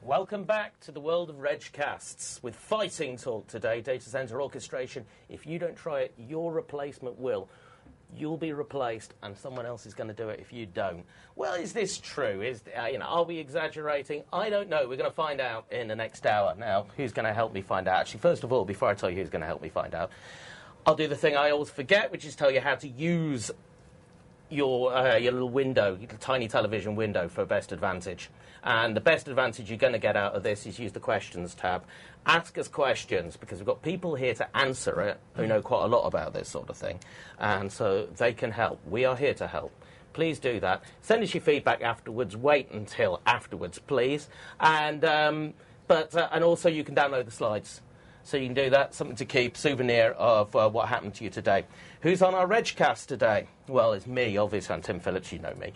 Welcome back to the world of Regcasts with fighting talk today, data center orchestration. If you don't try it, your replacement will. You'll be replaced, and someone else is going to do it if you don't. Well, is this true? Are we exaggerating? I don't know. We're going to find out in the next hour. Now, who's going to help me find out? Actually, first of all, before I tell you who's going to help me find out, I'll do the thing I always forget, which is tell you how to use your little window, your tiny television window for best advantage. And the best advantage you're going to get out of this is use the questions tab. Ask us questions, because we've got people here to answer it who know quite a lot about this sort of thing. And so they can help. We are here to help. Please do that. Send us your feedback afterwards. Wait until afterwards, please. And also you can download the slides. So you can do that, something to keep, souvenir of what happened to you today. Who's on our Regcast today? Well, it's me, obviously. I'm Tim Phillips, you know me.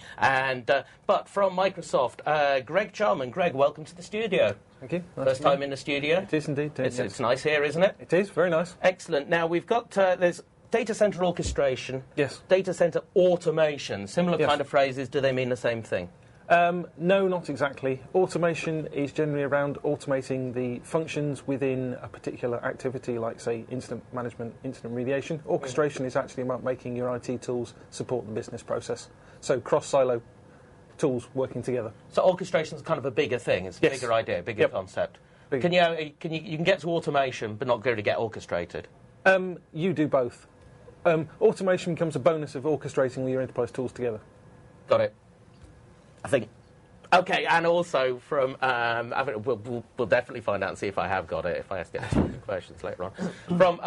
But from Microsoft, Greg Charman. Greg, welcome to the studio. Thank you. First time in the studio? It is indeed, Tim. It's nice here, isn't it? It is, very nice. Excellent. Now, we've got, there's data center orchestration. Yes. Data center automation. Similar kind of phrases, do they mean the same thing? No, not exactly. Automation is generally around automating the functions within a particular activity, like, say, incident management, incident remediation. Orchestration is actually about making your IT tools support the business process. So cross-silo tools working together. So orchestration is kind of a bigger thing. It's a bigger idea, bigger concept. You can get to automation, but not really get orchestrated. You do both. Automation becomes a bonus of orchestrating your enterprise tools together. Got it. I think. Okay, and also from, we'll definitely find out and see if I have got it, if I ask any questions later on. From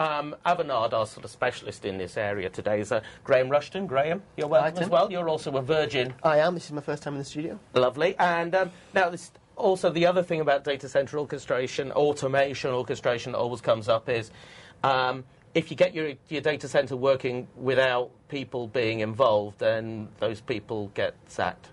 Avanade, our sort of specialist in this area today, is Graham Rushton. Graham, you're welcome as well. You're also a virgin. I am. This is my first time in the studio. Lovely. And now, this, also the other thing about data center orchestration, automation orchestration that always comes up is if you get your data center working without people being involved, then those people get sacked.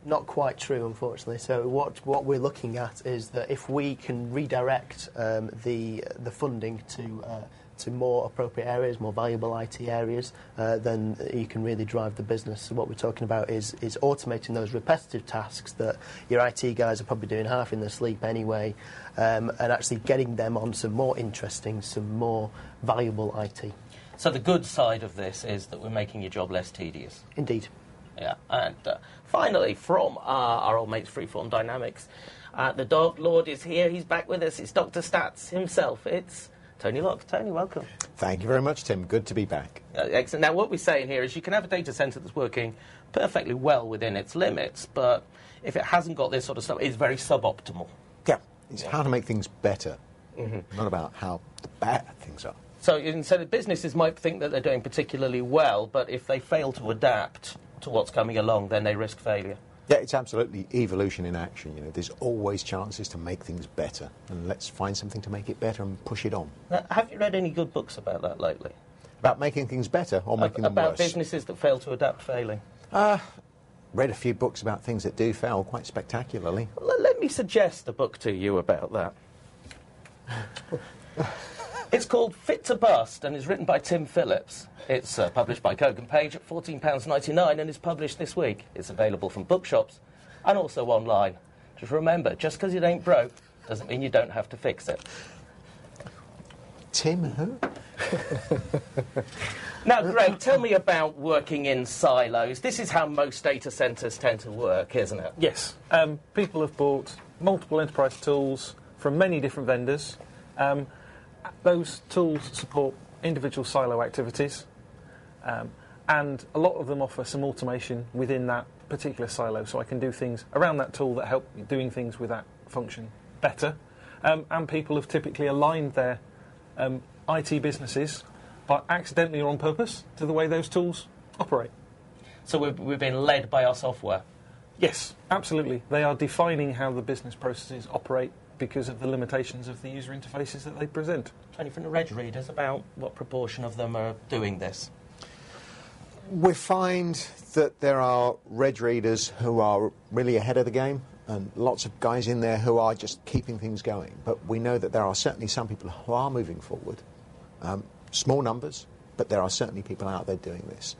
Not quite true, unfortunately. So what we're looking at is that if we can redirect the funding to more appropriate areas, more valuable IT areas, then you can really drive the business. So what we're talking about is automating those repetitive tasks that your IT guys are probably doing half in their sleep anyway, and actually getting them on some more interesting, some more valuable IT. So the good side of this is that we're making your job less tedious. Indeed. Yeah, and finally, from our old mates Freeform Dynamics, the Dog Lord is here. He's back with us. It's Dr. Stats himself. It's Tony Locke. Tony, welcome. Thank you very much, Tim. Good to be back. Excellent. Now, what we're saying here is you can have a data centre that's working perfectly well within its limits, but if it hasn't got this sort of stuff, it's very suboptimal. Yeah, it's how to make things better, not about how bad things are. So the businesses might think that they're doing particularly well, but if they fail to adapt to what's coming along, then they risk failure. Yeah, it's absolutely evolution in action. You know, there's always chances to make things better, and let's find something to make it better and push it on. Now, have you read any good books about that lately? About making things better or making them worse? About businesses that fail to adapt failing? Read a few books about things that do fail quite spectacularly. Well, let me suggest a book to you about that. It's called Fit to Bust and is written by Tim Phillips. It's published by Kogan Page at £14.99 and is published this week. It's available from bookshops and also online. Just remember, just because it ain't broke doesn't mean you don't have to fix it. Tim who? Now, Greg, tell me about working in silos. This is how most data centres tend to work, isn't it? Yes. People have bought multiple enterprise tools from many different vendors. Those tools support individual silo activities, and a lot of them offer some automation within that particular silo, so I can do things around that tool that help doing things with that function better. And people have typically aligned their IT businesses, but accidentally or on purpose, to the way those tools operate. So we've been led by our software? Yes, absolutely. They are defining how the business processes operate because of the limitations of the user interfaces that they present. Tony, from the reg readers, about what proportion of them are doing this? We find that there are reg readers who are really ahead of the game, and lots of guys in there who are just keeping things going. But we know that there are certainly some people who are moving forward. Small numbers, but there are certainly people out there doing this.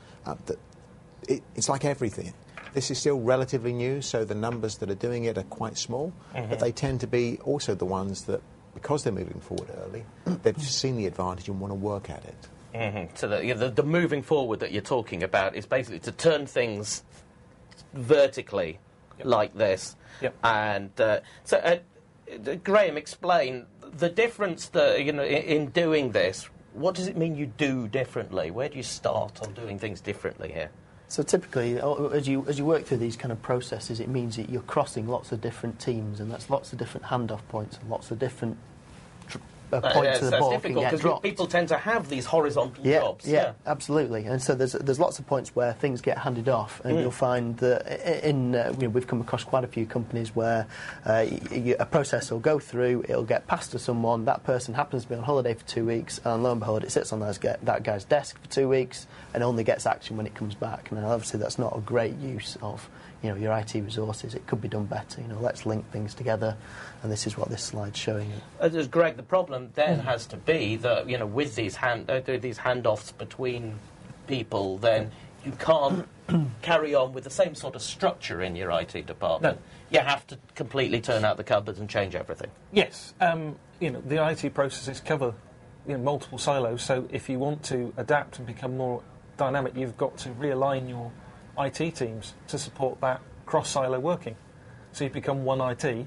It's like everything. this is still relatively new, so the numbers that are doing it are quite small, but they tend to be also the ones that, because they're moving forward early, they've just seen the advantage and want to work at it. So the moving forward that you're talking about is basically to turn things vertically like this. And Graham, explain the difference that, in doing this. What does it mean you do differently? Where do you start on doing things differently here? So typically, as you work through these kind of processes, it means that you're crossing lots of different teams, and that's lots of different handoff points and lots of different points of the ball. It's difficult because people tend to have these horizontal jobs. Yeah, absolutely. And so there's lots of points where things get handed off, and you'll find that we've come across quite a few companies where a process will go through, it'll get passed to someone, that person happens to be on holiday for 2 weeks, and lo and behold, it sits on that guy's desk for 2 weeks and only gets action when it comes back. And obviously that's not a great use of your IT resources. It could be done better. Let's link things together, and this is what this slide's showing you. Greg, the problem then has to be that with these handoffs between people, then you can't carry on with the same sort of structure in your IT department. No. You have to completely turn out the cupboards and change everything. Yes, the IT processes cover multiple silos. So if you want to adapt and become more dynamic, you've got to realign your IT teams to support that cross-silo working. So you become one IT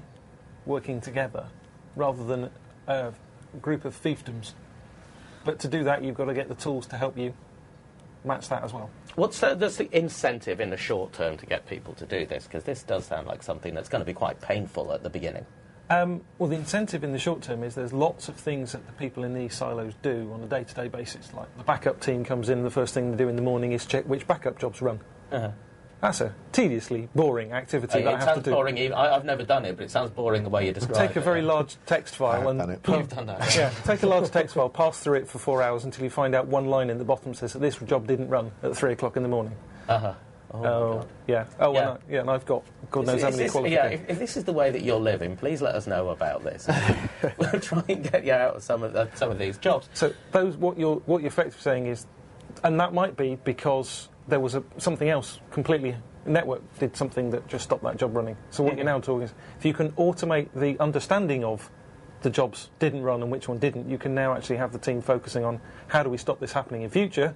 working together rather than a group of fiefdoms. But to do that, you've got to get the tools to help you match that as well. What's the incentive in the short term to get people to do this? Because this does sound like something that's going to be quite painful at the beginning. Well, the incentive in the short term is there's lots of things that the people in these silos do on a day-to-day basis. Like the backup team comes in, and the first thing they do in the morning is check which backup jobs run. That's a tediously boring activity that I have to do. It sounds boring. I've never done it, but it sounds boring the way you describe it. Take a very large text file and... You've done that. Yeah, take a large text file, pass through it for 4 hours until you find out one line in the bottom says that this job didn't run at 3 o'clock in the morning. Oh, yeah. And I've got God knows how many qualifications. Yeah, if this is the way that you're living, please let us know about this. We'll try and get you out of some of these jobs. So what you're effectively saying is, and that might be because there was something else completely. Network did something that just stopped that job running. So what you're now talking is, if you can automate the understanding of the jobs didn't run and which one didn't, you can now actually have the team focusing on how do we stop this happening in future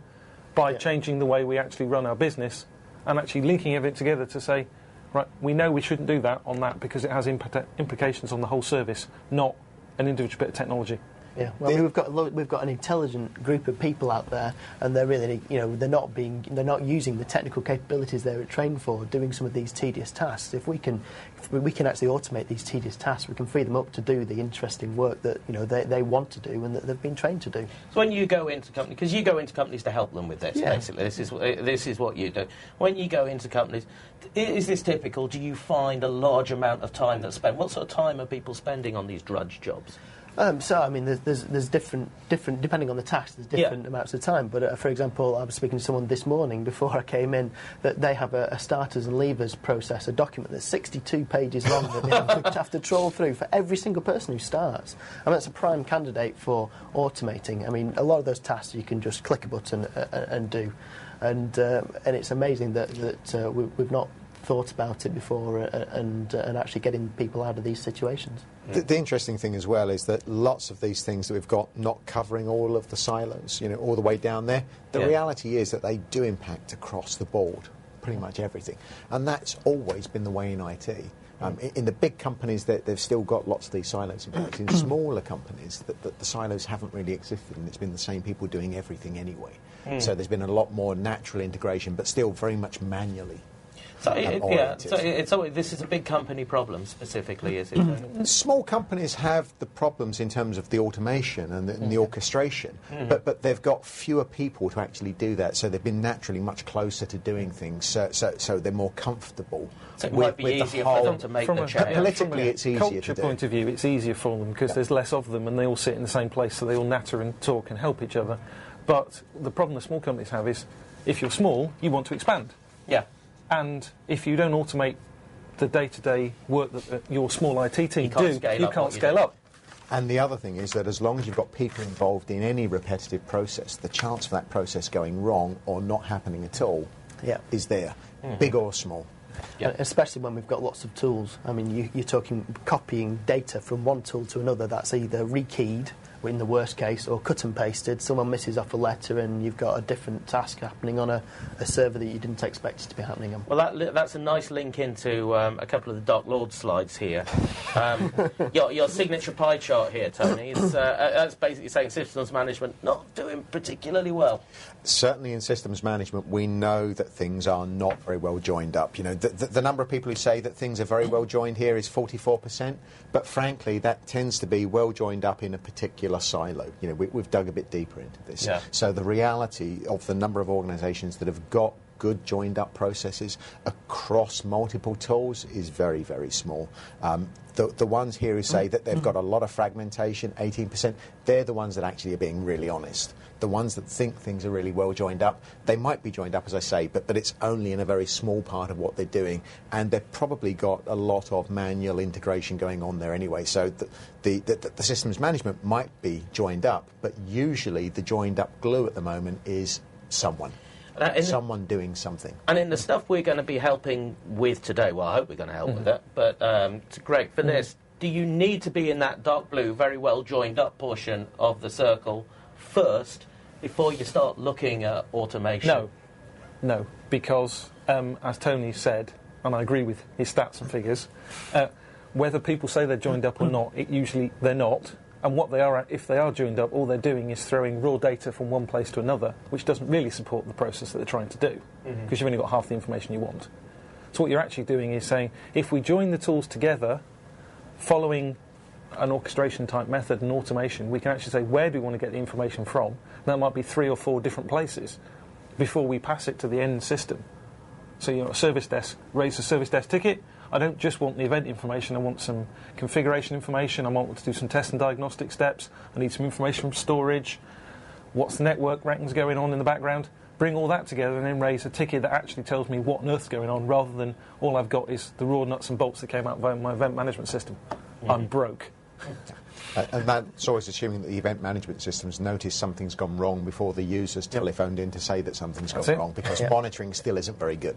by changing the way we actually run our business and actually linking everything together to say, right, we know we shouldn't do that on that because it has implications on the whole service, not an individual bit of technology. Yeah, well, we've got an intelligent group of people out there, and they're really, they're not using the technical capabilities they were trained for, doing some of these tedious tasks. If we can actually automate these tedious tasks, we can free them up to do the interesting work that they want to do and that they've been trained to do. So when you go into companies, because you go into companies to help them with this, basically, this is what you do. When you go into companies, is this typical? Do you find a large amount of time that's spent? What sort of time are people spending on these drudge jobs? There's different depending on the task. There's different amounts of time. But for example, I was speaking to someone this morning before I came in that they have a starters and leavers process, a document that's 62 pages long that they have to troll through for every single person who starts. I mean, that's a prime candidate for automating. I mean, a lot of those tasks you can just click a button and do, and it's amazing that we've not thought about it before and actually getting people out of these situations. The interesting thing as well is that lots of these things that we've got not covering all of the silos, all the way down there, the reality is that they do impact across the board, pretty much everything. And that's always been the way in IT. In the big companies, they've still got lots of these silos. In fact, in smaller companies, the silos haven't really existed, and it's been the same people doing everything anyway. So there's been a lot more natural integration, but still very much manually. So this is a big company problem specifically, is it? Small companies have the problems in terms of the automation and the orchestration, but they've got fewer people to actually do that, so they've been naturally much closer to doing things, so they're more comfortable. So it might be easier for them to make the change. Politically, it's easier to do. From a culture point of view, it's easier for them because there's less of them and they all sit in the same place, so they all natter and talk and help each other. But the problem the small companies have is, if you're small, you want to expand. Yeah. And if you don't automate the day-to-day work that your small IT team you can't scale up. And the other thing is that as long as you've got people involved in any repetitive process, the chance of that process going wrong or not happening at all is there, big or small. Yeah. Especially when we've got lots of tools. I mean, you're talking copying data from one tool to another. That's either rekeyed, in the worst case, or cut and pasted. Someone misses off a letter and you've got a different task happening on a server that you didn't expect it to be happening on. Well, that's a nice link into a couple of the Dark Lord slides here. Your signature pie chart here, Tony, is that's basically saying systems management not doing particularly well. Certainly in systems management, we know that things are not very well joined up. You know, the number of people who say that things are very well joined here is 44%, but frankly, that tends to be well joined up in a particular silo. You know, we've dug a bit deeper into this. Yeah. So the reality of the number of organisations that have got good joined up processes across multiple tools is very, very small. The ones here who say that they've got a lot of fragmentation, 18%, they're the ones that actually are being really honest. The ones that think things are really well joined up, they might be joined up, as I say, but it's only in a very small part of what they're doing, and they've probably got a lot of manual integration going on there anyway. So the systems management might be joined up, but usually the joined up glue at the moment is someone. Someone doing something. And in the stuff we're going to be helping with today, well, I hope we're going to help with it, but Greg, for this, do you need to be in that dark blue, very well joined up portion of the circle first before you start looking at automation? No, because as Tony said, and I agree with his stats and figures, whether people say they're joined up or not, usually they're not. And what they are, if they are joined up, all they're doing is throwing raw data from one place to another, which doesn't really support the process that they're trying to do, because you've only got half the information you want. So what you're actually doing is saying, if we join the tools together, following an orchestration type method and automation, we can actually say, where do we want to get the information from? And that might be 3 or 4 different places before we pass it to the end system. So, you know, a service desk, raise a service desk ticket. I don't just want the event information, I want some configuration information, I want to do some test and diagnostic steps, I need some information from storage, what's the network rankings going on in the background. Bring all that together and then raise a ticket that actually tells me what on earth's going on, rather than all I've got is the raw nuts and bolts that came out of my event management system. I'm broke. And that's always assuming that the event management systems notice something's gone wrong before the users telephoned in to say that something's gone wrong, because monitoring still isn't very good.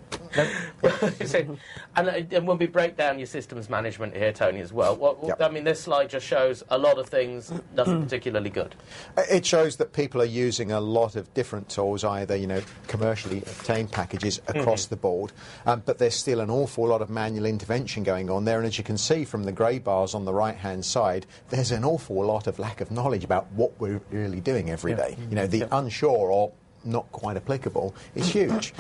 And when we break down your systems management here, Tony, as well, I mean, this slide just shows a lot of things, nothing particularly good. It shows that people are using a lot of different tools, either, you know, commercially obtained packages across the board, but there's still an awful lot of manual intervention going on there, and as you can see from the grey bars on the right-hand side, there's an awful lot of lack of knowledge about what we're really doing every day. You know, the unsure or not quite applicable is huge,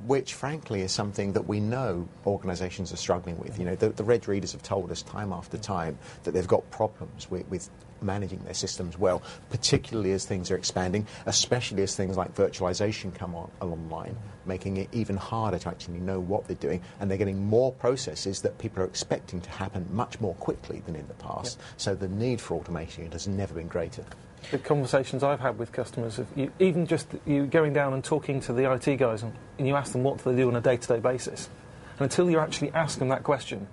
which frankly is something that we know organisations are struggling with. You know, the Red Readers have told us time after time that they've got problems with managing their systems well, particularly as things are expanding, especially as things like virtualization come online, making it even harder to actually know what they're doing, and they're getting more processes that people are expecting to happen much more quickly than in the past. So the need for automation has never been greater. The conversations I've had with customers, even just you going down and talking to the IT guys and you ask them what do they do on a day-to-day basis, and until you actually ask them that question,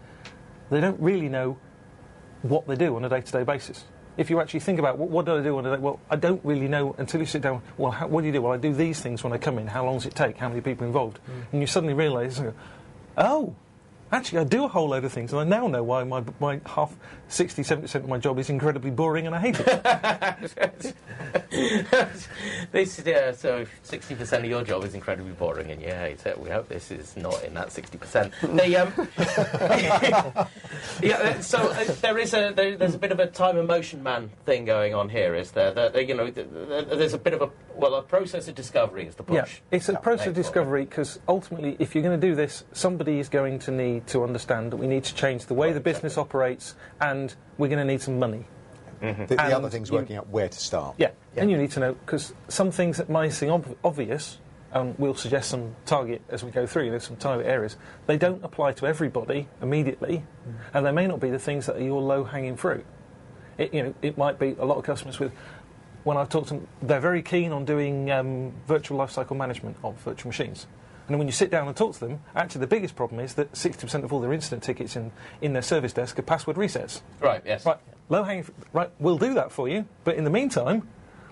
they don't really know what they do on a day-to-day basis. If you actually think about what do I do on a day, well, I don't really know until you sit down. Well, what do you do? Well, I do these things when I come in. How long does it take? How many people involved? And you suddenly realise, oh, actually, I do a whole load of things, and I now know why my 60-70% of my job is incredibly boring and I hate it. So 60% of your job is incredibly boring and you hate it. We hope this is not in that 60%. There's a bit of a time and motion man thing going on here, is there? There's a bit of a process of discovery is the push. Yeah, it's a process of discovery, because ultimately, if you're going to do this, somebody is going to need to understand that we need to change the way the business operates, and we're going to need some money. The other thing's working out where to start. Yeah, and you need to know, because some things that might seem obvious, and we'll suggest some target as we go through, some target areas, they don't apply to everybody immediately, and they may not be the things that are your low-hanging fruit. It might be a lot of customers with, when I've talked to them, they're very keen on doing virtual lifecycle management of virtual machines. And when you sit down and talk to them, actually the biggest problem is that 60% of all their incident tickets in their service desk are password resets. Right, yes. Right, low-hanging fruit, right, we'll do that for you, but in the meantime,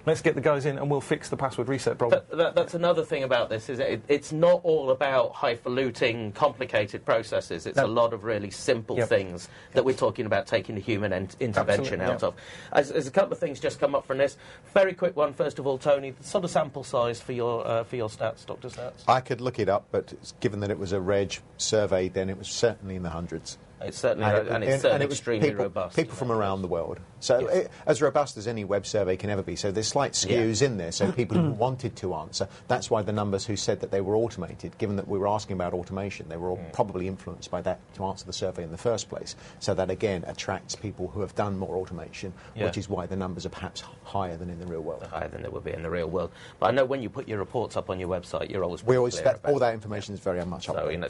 let's get the guys in and we'll fix the password reset problem. That's another thing about this, is it's not all about highfalutin, complicated processes. It's a lot of really simple things that we're talking about taking the human intervention out of. There's a couple of things just come up from this. Very quick one, first of all, Tony, the sort of sample size for your stats, Dr. Stats? I could look it up, but given that it was a reg survey, then it was certainly in the hundreds. It's certainly, and it's certainly extremely robust. People from around the world. So as robust as any web survey can ever be. So there's slight skews in there, so people who wanted to answer. That's why the numbers who said that they were automated, given that we were asking about automation, they were all probably influenced by that to answer the survey in the first place. So that, again, attracts people who have done more automation, which is why the numbers are perhaps higher than in the real world. Higher than they would be in the real world. But I know when you put your reports up on your website, you're always all that information is very much up there.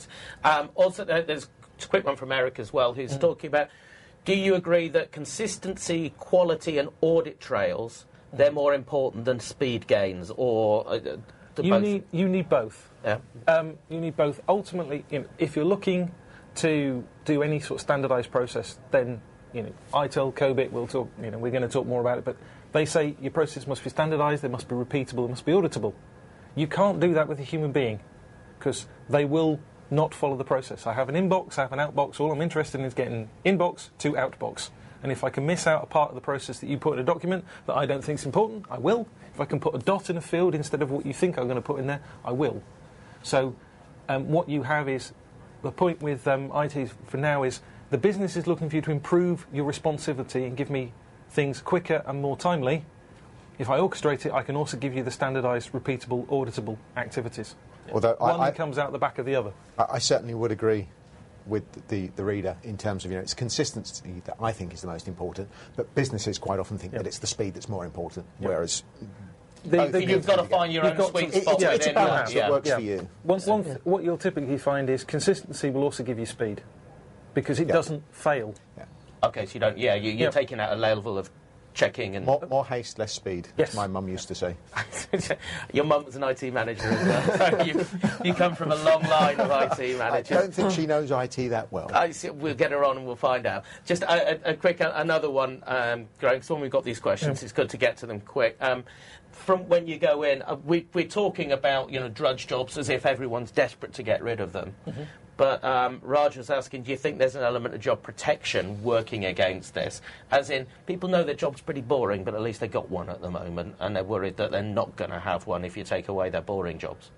Also, there's a quick one from Eric as well, who's talking about, do you agree that consistency, quality and audit trails, they're more important than speed gains, or you need both. Yeah. You need both. Ultimately, if you're looking to do any sort of standardised process, then ITIL, COBIT, we're going to talk more about it, but they say your process must be standardised, it must be repeatable, it must be auditable. You can't do that with a human being, because they will not follow the process. I have an inbox, I have an outbox. All I'm interested in is getting inbox to outbox. And if I can miss out a part of the process that you put in a document that I don't think is important, I will. If I can put a dot in a field instead of what you think I'm going to put in there, I will. So what you have is, the point with IT for now is, the business is looking for you to improve your responsivity and give me things quicker and more timely. If I orchestrate it, I can also give you the standardised, repeatable, auditable activities. Although one comes out the back of the other. I certainly would agree with the reader in terms of it's consistency that I think is the most important, but businesses quite often think that it's the speed that's more important, whereas you've got to find your own sweet spot. It's a balance that works for you. What you'll typically find is consistency will also give you speed, because it doesn't fail. Yeah. Okay, so you don't. You're taking out a level of checking and more haste, less speed. Yes. My mum used to say. Your mum was an IT manager as well. So you come from a long line of IT managers. I don't think she knows IT that well. We'll get her on and we'll find out. Just a quick another one, Graham. So when we've got these questions, it's good to get to them quick. From when you go in, we're talking about drudge jobs as if everyone's desperate to get rid of them. Mm-hmm. But Raj was asking, do you think there's an element of job protection working against this? As in, people know their job's pretty boring, but at least they've got one at the moment, and they're worried that they're not going to have one if you take away their boring jobs.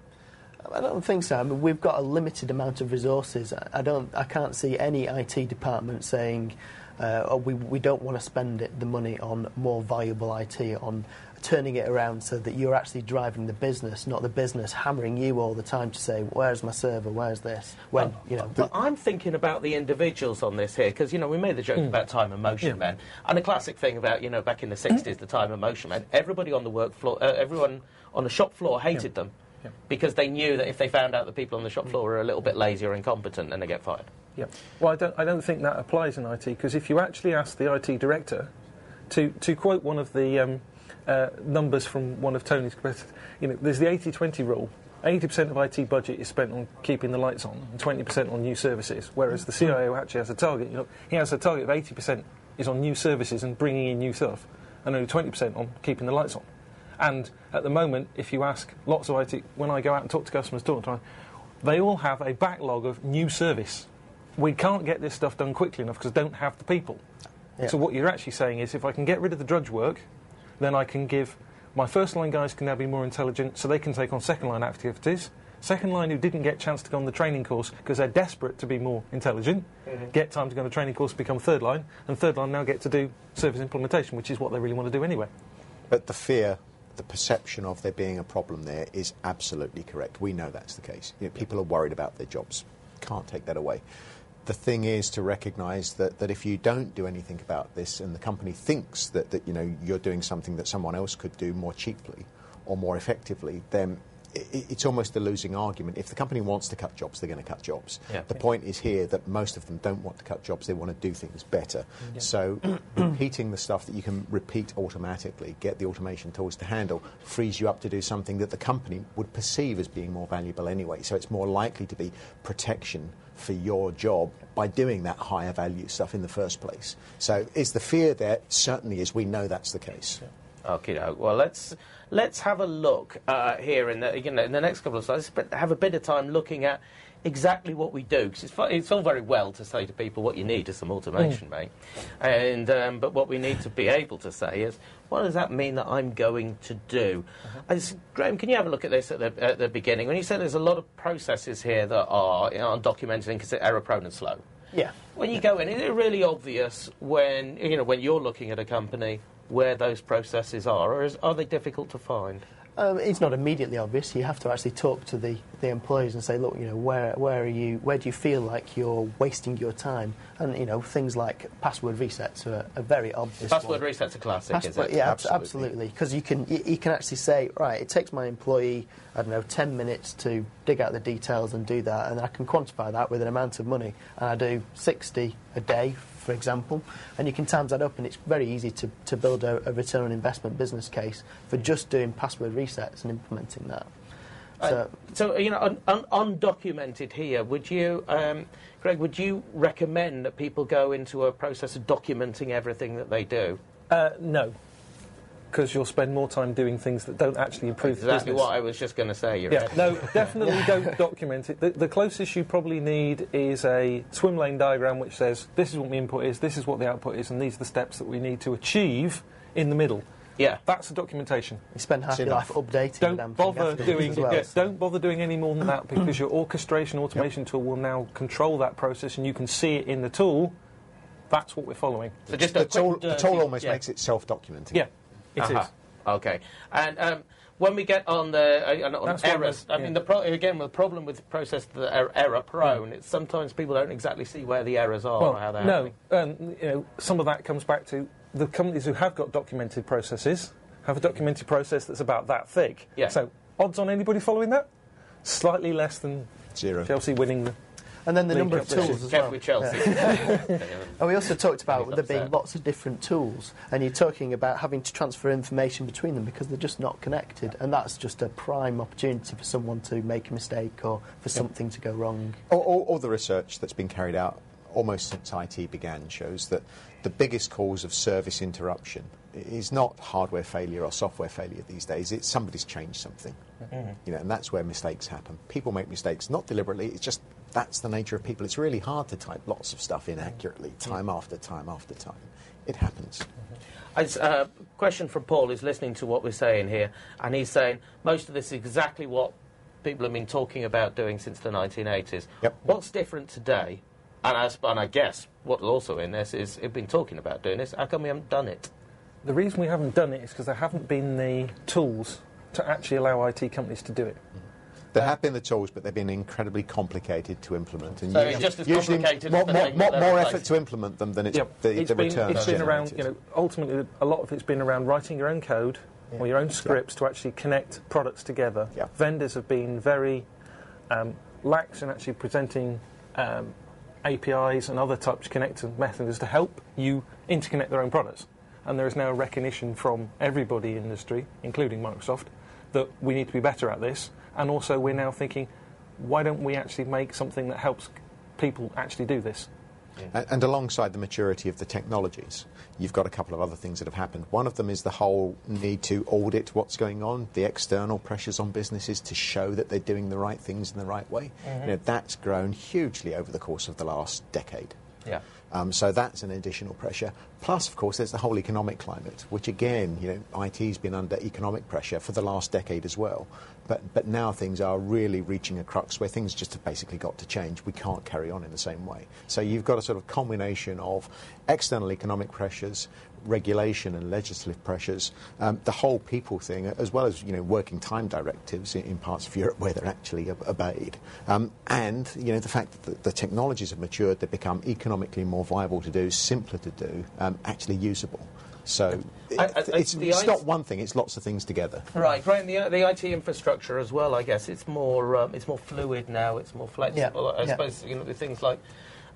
I don't think so. I mean, we've got a limited amount of resources. I can't see any IT department saying, we don't want to spend the money on more valuable IT, on turning it around so that you're actually driving the business, not the business hammering you all the time to say, where's my server, where's this? But I'm thinking about the individuals on this here, because, we made the joke about time and motion men. And the classic thing about, back in the 60s, the time and motion men, everybody on the work floor, everyone on the shop floor hated them, because they knew that if they found out that people on the shop floor were a little bit lazy or incompetent, then they get fired. Yeah. Well, I don't think that applies in IT, because if you actually ask the IT director to quote one of the numbers from one of Tony's competitors, there's the 80-20 rule. 80% of IT budget is spent on keeping the lights on and 20% on new services, whereas the CIO actually has a target. He has a target of 80% is on new services and bringing in new stuff, and only 20% on keeping the lights on. And at the moment, if you ask lots of IT, when I go out and talk to customers, they all have a backlog of new service. We can't get this stuff done quickly enough because I don't have the people. Yeah. So what you're actually saying is, if I can get rid of the drudge work, then I can give my first line guys can now be more intelligent, so they can take on second line activities. Second line who didn't get a chance to go on the training course because they're desperate to be more intelligent, get time to go on the training course, become third line, and third line now get to do service implementation, which is what they really want to do anyway. But the fear, the perception of there being a problem there is absolutely correct. We know that's the case. People are worried about their jobs. Can't take that away. The thing is to recognise that if you don't do anything about this and the company thinks that you're doing something that someone else could do more cheaply or more effectively, then it's almost a losing argument. If the company wants to cut jobs, they're going to cut jobs. Yeah. The point is here that most of them don't want to cut jobs, they want to do things better. Yeah. So repeating the stuff that you can repeat automatically, get the automation tools to handle, frees you up to do something that the company would perceive as being more valuable anyway. So it's more likely to be protection for your job by doing that higher value stuff in the first place. So is the fear there? Certainly is. We know that's the case. Yeah. Okay, well, let's have a look here in the next couple of slides. But have a bit of time looking at exactly what we do, because it's all very well to say to people what you need is some automation, mate, and but what we need to be able to say is, what does that mean that I'm going to do? Graham, can you have a look at this at the beginning? When you said there's a lot of processes here that are undocumented and error-prone and slow. Yeah. When you go in, is it really obvious when you're looking at a company where those processes are, or are they difficult to find? It's not immediately obvious. You have to actually talk to the employees and say, look, where do you feel like you're wasting your time? And things like password resets are very obvious. Password resets are classic, is it? Yeah, absolutely. Because you can actually say, right, it takes my employee, 10 minutes to dig out the details and do that, and I can quantify that with an amount of money, and I do 60 a day, for example, and you can times that up, and it's very easy to build a return on investment business case for just doing password resets and implementing that. Undocumented here, would you, Greg, would you recommend that people go into a process of documenting everything that they do? No, because you'll spend more time doing things that don't actually improve the business. Exactly what I was just going to say. No, definitely don't document it. The closest you probably need is a swim lane diagram which says, this is what the input is, this is what the output is, and these are the steps that we need to achieve in the middle. Yeah, that's the documentation. You spend half your life updating. Don't bother doing any more than that, because your orchestration automation tool will now control that process, and you can see it in the tool. That's what we're following. So just the tool almost makes it self-documenting. Yeah, it is. Okay, and when we get on the errors, the problem with process that are error-prone, it's sometimes people don't exactly see where the errors are or how they're happening. Some of that comes back to the companies who have got documented processes have a documented process that's about that thick. Yeah. So odds on anybody following that? Slightly less than 0. Chelsea winning the... And then the number of tools as well. With Chelsea. And we also talked about there being lots of different tools, and you're talking about having to transfer information between them because they're just not connected, and that's just a prime opportunity for someone to make a mistake or for something to go wrong. All the research that's been carried out almost since IT began shows that the biggest cause of service interruption is not hardware failure or software failure these days. It's somebody's changed something, and that's where mistakes happen. People make mistakes, not deliberately. It's just that's the nature of people. It's really hard to type lots of stuff inaccurately, time after time after time. It happens. A question from Paul, who's listening to what we're saying here, and he's saying most of this is exactly what people have been talking about doing since the 1980s. Yep. What's different today? And I guess what's also in this is we've been talking about doing this. How come we haven't done it? The reason we haven't done it is because there haven't been the tools to actually allow IT companies to do it. There have been the tools, but they've been incredibly complicated to implement. And so it's just as complicated as more effort to implement them than the return. It's been around, ultimately a lot of it's been around writing your own code or your own scripts to actually connect products together. Yeah. Vendors have been very lax in actually presenting APIs and other types of connector methods to help you interconnect their own products. And there is now a recognition from everybody in the industry, including Microsoft, that we need to be better at this. And also we're now thinking, why don't we actually make something that helps people actually do this? Yeah. And alongside the maturity of the technologies, you've got a couple of other things that have happened. One of them is the whole need to audit what's going on, the external pressures on businesses to show that they're doing the right things in the right way. That's grown hugely over the course of the last decade. Yeah. So that's an additional pressure. Plus, of course, there's the whole economic climate, which again, IT's been under economic pressure for the last decade as well. But now things are really reaching a crux where things just have basically got to change. We can't carry on in the same way. So you've got a sort of combination of external economic pressures, regulation and legislative pressures, the whole people thing, as well as working time directives in parts of Europe where they're actually obeyed, and the fact that the technologies have matured, they've become economically more viable to do, simpler to do, actually usable. So it's not one thing; it's lots of things together. Right, Graham. The IT infrastructure as well. I guess it's more fluid now. It's more flexible. I suppose with things like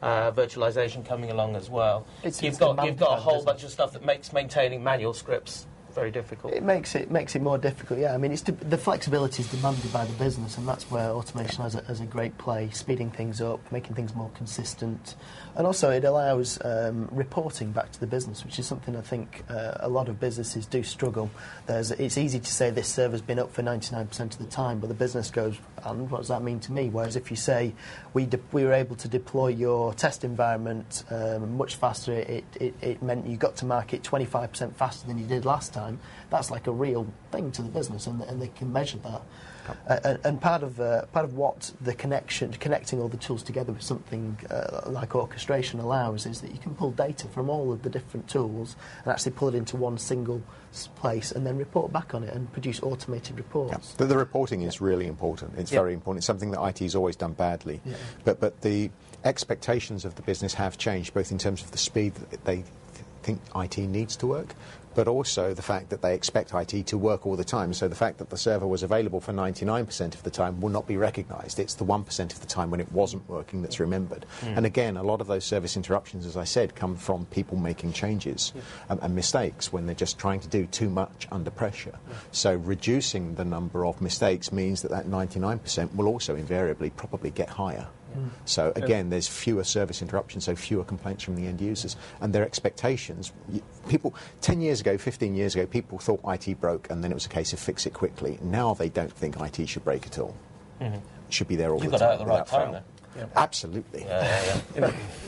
virtualization coming along as well. You've got a whole bunch of stuff that makes maintaining manual scripts very difficult. It makes it more difficult. Yeah, I mean, the flexibility is demanded by the business, and that's where automation has a great play, speeding things up, making things more consistent, and also it allows reporting back to the business, which is something I think a lot of businesses do struggle. It's easy to say this server's been up for 99% of the time, but the business goes, and what does that mean to me? Whereas if you say we were able to deploy your test environment much faster, it meant you got to market 25% faster than you did last time. That's like a real thing to the business, and they can measure that. And part of what the connecting all the tools together with something like orchestration allows is that you can pull data from all of the different tools and actually pull it into one single place and then report back on it and produce automated reports. Yeah. The reporting is really important. It's very important. It's something that IT has always done badly. Yeah. But the expectations of the business have changed, both in terms of the speed that they think IT needs to work, but also the fact that they expect IT to work all the time. So the fact that the server was available for 99% of the time will not be recognised. It's the 1% of the time when it wasn't working that's remembered. And again, a lot of those service interruptions, as I said, come from people making changes and mistakes when they're just trying to do too much under pressure. So reducing the number of mistakes means that 99% will also invariably probably get higher. So again, there's fewer service interruptions, so fewer complaints from the end users, and their expectations. People 10 years ago, 15 years ago, people thought IT broke, and then it was a case of fix it quickly. Now they don't think IT should break at all. It should be there all the time. You got out at the right time, then. Yeah. Absolutely.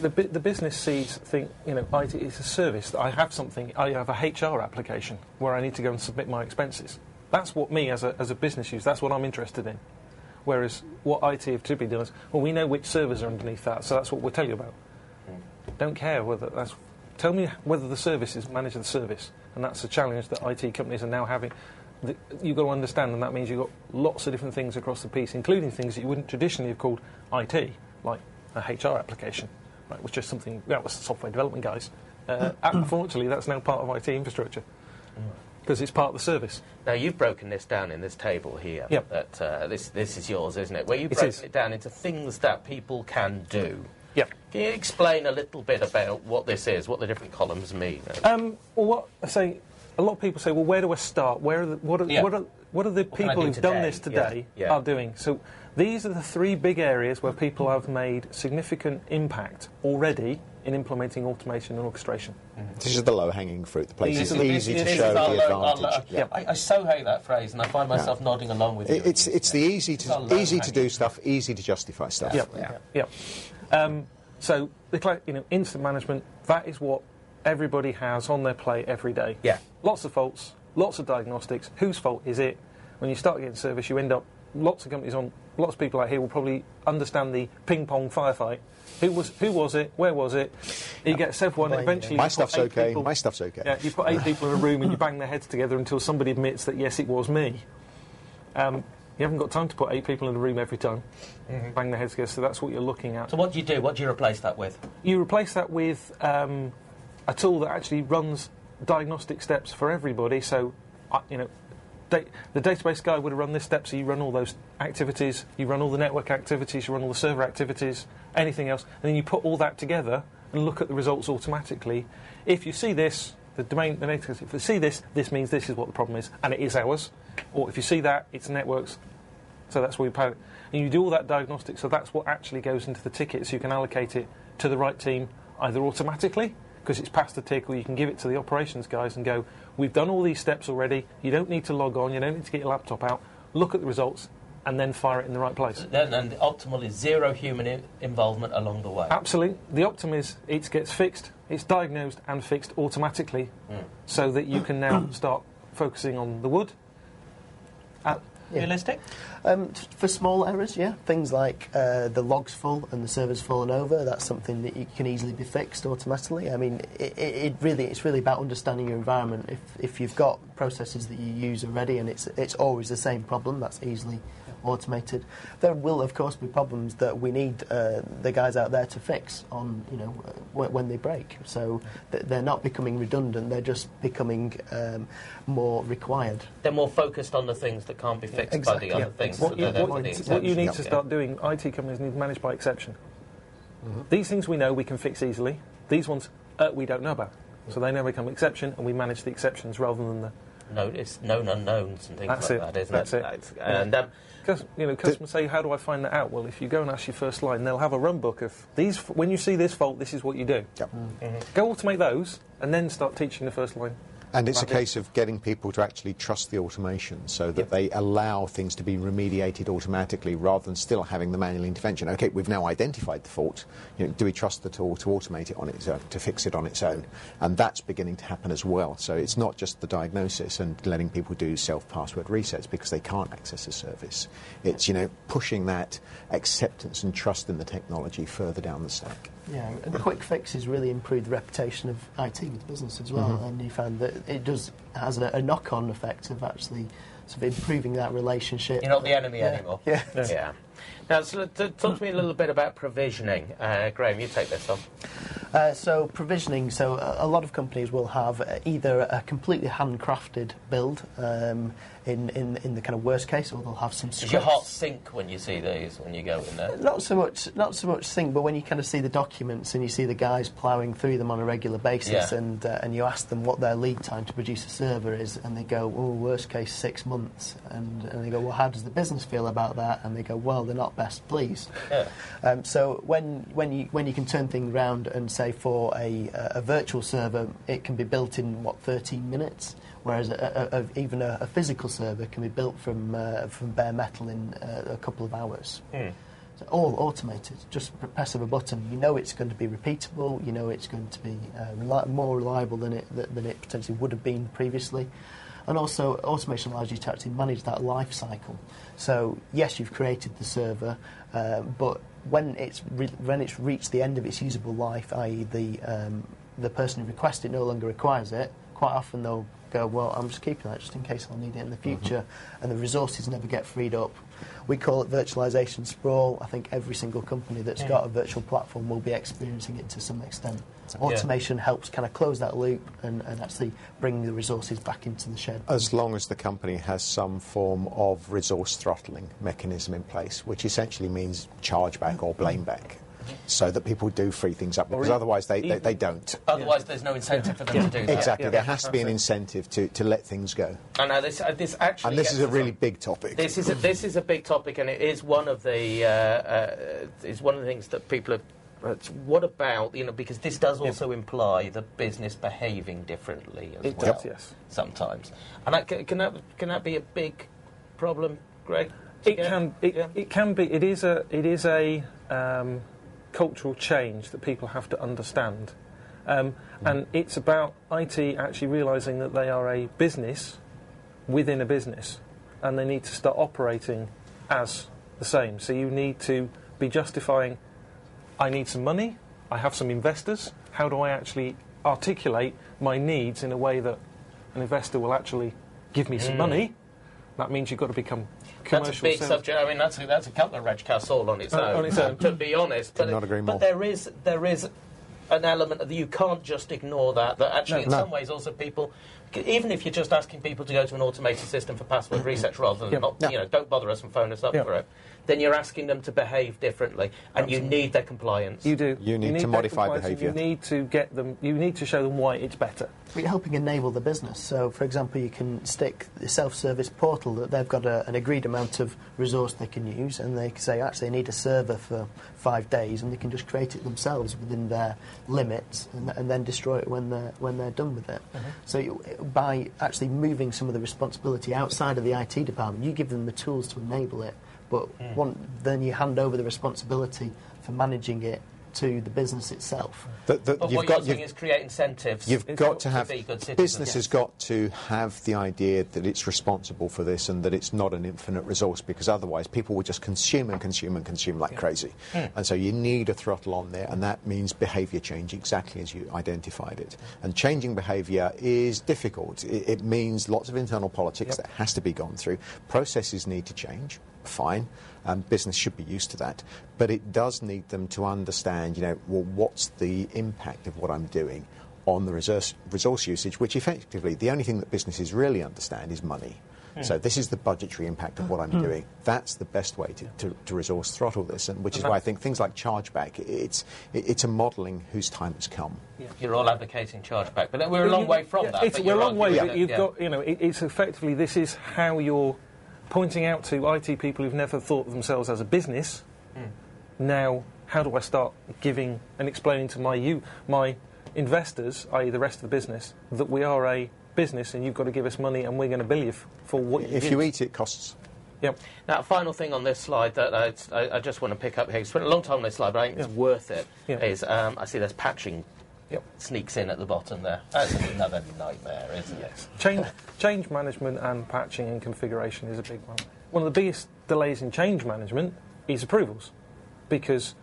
The business think IT is a service. I have a HR application where I need to go and submit my expenses. That's what me as a business use. That's what I'm interested in. Whereas what IT have typically done is, well, we know which servers are underneath that, so that's what we'll tell you about. Don't care whether that's... Tell me whether the service is manage the service. And that's a challenge that IT companies are now having. You've got to understand, and that means you've got lots of different things across the piece, including things that you wouldn't traditionally have called IT, like a HR application, right, which is something... That was software development guys. Unfortunately, that's now part of IT infrastructure. Because it's part of the service. Now, you've broken this down in this table here. Yep. That this is yours, isn't it? Where you've broken it down into things that people can do. Yeah. Can you explain a little bit about what this is, what the different columns mean? Well, what I say, a lot of people say, well, where do I start? What are the people who've done this today are doing? So these are the three big areas where people have made significant impact already in implementing automation and orchestration. This is the low-hanging fruit, the place it's easy to show the advantage. I so hate that phrase, and I find myself nodding along with you. It's the easy to do stuff, easy to justify stuff. So, incident management, that is what everybody has on their plate every day. Yeah. Lots of faults, lots of diagnostics. Whose fault is it? When you start getting service, you end up... Lots of companies lots of people out here will probably understand the ping-pong firefight. Who was it? Where was it? You get several, and eventually... My stuff's okay. My stuff's okay. Yeah, you put 8 people in a room and you bang their heads together until somebody admits that, yes, it was me. You haven't got time to put 8 people in a room every time, bang their heads together, so that's what you're looking at. So what do you do? What do you replace that with? You replace that with a tool that actually runs diagnostic steps for everybody, so, the database guy would have run this step, so you run all those activities, you run all the network activities, you run all the server activities, anything else, and then you put all that together and look at the results automatically. If you see this, if you see this, this means this is what the problem is, and it is ours. Or if you see that, it's networks, so that's where you put it. And you do all that diagnostic, so that's what actually goes into the ticket, so you can allocate it to the right team, either automatically, because it's passed the tick, or you can give it to the operations guys and go, we've done all these steps already, you don't need to log on, you don't need to get your laptop out, look at the results, and then fire it in the right place. And the optimal is zero human involvement along the way. Absolutely. The optimum is it gets fixed, it's diagnosed and fixed automatically, so that you can now start focusing on the wood. Realistic? For small errors, yeah. Things like the log's full and the server's fallen over, that's something that can easily be fixed automatically. I mean, it's really about understanding your environment. If you've got processes that you use already and it's always the same problem, that's easily automated. There will, of course, be problems that we need the guys out there to fix on, when they break. So they're not becoming redundant; they're just becoming more required. They're more focused on the things that can't be fixed by the other things. What you need to start doing, IT companies need to manage by exception. These things we know we can fix easily. These ones we don't know about. So they now become exception, and we manage the exceptions rather than it's known unknowns and things That's like it. that, isn't That's it? it. And Because customers say, how do I find that out? Well, if you go and ask your first line, they'll have a run book of these. When you see this fault, this is what you do. Yep. Go automate those, and then start teaching the first line. And it's a case of getting people to actually trust the automation so that they allow things to be remediated automatically rather than still having the manual intervention. OK, we've now identified the fault. Do we trust the tool to automate it on its own, to fix it on its own? And that's beginning to happen as well. So it's not just the diagnosis and letting people do self-password resets because they can't access a service. It's, pushing that acceptance and trust in the technology further down the stack. Yeah, and quick fixes really improve the reputation of IT with business as well, and you find that it has a knock-on effect of actually sort of improving that relationship. you're not the enemy anymore. Yeah. Now, so talk to me a little bit about provisioning. Graham, you take this on. So provisioning, a lot of companies will have either a completely handcrafted build in the kind of worst case, or they'll have some scripts. Is your heart sink when you see these, when you go in there? Not so much sink, but when you kind of see the documents and you see the guys ploughing through them on a regular basis, and you ask them what their lead time to produce a server is, and they go, oh, worst case 6 months, and they go, well, how does the business feel about that? And they go, well, they're not best pleased. Yeah. So when you can turn things around and say for a virtual server, it can be built in 13 minutes. Whereas even a physical server can be built from bare metal in a couple of hours. So all automated, just press of a button. You know it's going to be repeatable. You know it's going to be more reliable than it potentially would have been previously. And also, automation allows you to actually manage that life cycle. So yes, you've created the server, but when it's reached the end of its usable life, i.e. the person who requested it no longer requires it, quite often they'll go, well, I'm just keeping that just in case I'll need it in the future, and the resources never get freed up. We call it virtualization sprawl. I think every single company that's got a virtual platform will be experiencing it to some extent. Automation helps kind of close that loop and actually bring the resources back into the shed. As long as the company has some form of resource throttling mechanism in place, which essentially means chargeback or blame back. So that people do free things up, because otherwise they don't. Otherwise, there's no incentive for them to do that. Exactly, there has to be an incentive to let things go. I know this actually. And this is a really big topic. This is a big topic, and it is one of the things that people are. What about, because this does also imply the business behaving differently as well. Does, yes. Sometimes, and that, can that be a big problem, Greg? It can be. It is a cultural change that people have to understand. And it's about IT actually realising that they are a business within a business, and they need to start operating as the same. So you need to be justifying, I need some money, I have some investors, how do I actually articulate my needs in a way that an investor will actually give me some money? That means you've got to become commercial. That's a big subject. I mean, that's a couple of Regcasts all on its own. To be honest, Could not agree more. But there is an element that you can't just ignore that actually in some ways also people, even if you're just asking people to go to an automated system for password resets rather than don't bother us and phone us up for it, then you're asking them to behave differently, and you need their compliance. You do. You need to modify behaviour. You need to get them. You need to show them why it's better. We're helping enable the business. So, for example, you can stick the self-service portal that they've got an agreed amount of resource they can use, and they can say, actually, I need a server for 5 days, and they can just create it themselves within their limits, and then destroy it when they're done with it. So, by actually moving some of the responsibility outside of the IT department, you give them the tools to enable it, but then you hand over the responsibility for managing it to the business itself. But what you're saying is create incentives. You've got to have be good citizens. business has got to have the idea that it's responsible for this and that it's not an infinite resource, because otherwise people will just consume like crazy. And so you need a throttle on there, and that means behaviour change, exactly as you identified it. And changing behaviour is difficult. It means lots of internal politics that has to be gone through. Processes need to change. Fine. Business should be used to that, but it does need them to understand, what's the impact of what I'm doing on the resource usage, which effectively the only thing that businesses really understand is money. So this is the budgetary impact of what I'm doing. That's the best way to resource throttle this, and which is why I think things like chargeback, it's a modelling whose time has come. Yeah. You're all advocating chargeback, but we're a long way from that. We're a long way, but you've got, it's effectively, this is how you're pointing out to IT people who've never thought of themselves as a business. Now, how do I start giving and explaining to my investors, i.e. the rest of the business, that we are a business and you've got to give us money and we're going to bill you for what you If you eat, it costs. Yep. Now, final thing on this slide that I just want to pick up here. I spent a long time on this slide, but I think it's worth it. Is I see there's patching sneaks in at the bottom there. That's another nightmare, isn't it? Change management and patching and configuration is a big one. One of the biggest delays in change management is approvals, because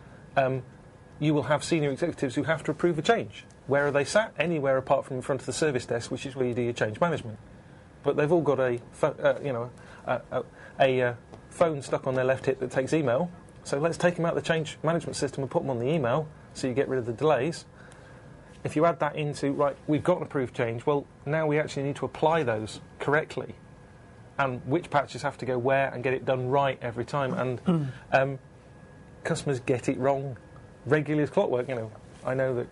you will have senior executives who have to approve a change. Where are they sat? Anywhere apart from in front of the service desk, which is where you do your change management. But they've all got a phone stuck on their left hip that takes email. So let's take them out of the change management system and put them on the email, so you get rid of the delays. If you add that into, right, we've got an approved change, well, now we actually need to apply those correctly. And which patches have to go where and get it done right every time. And customers get it wrong regularly as clockwork. I know that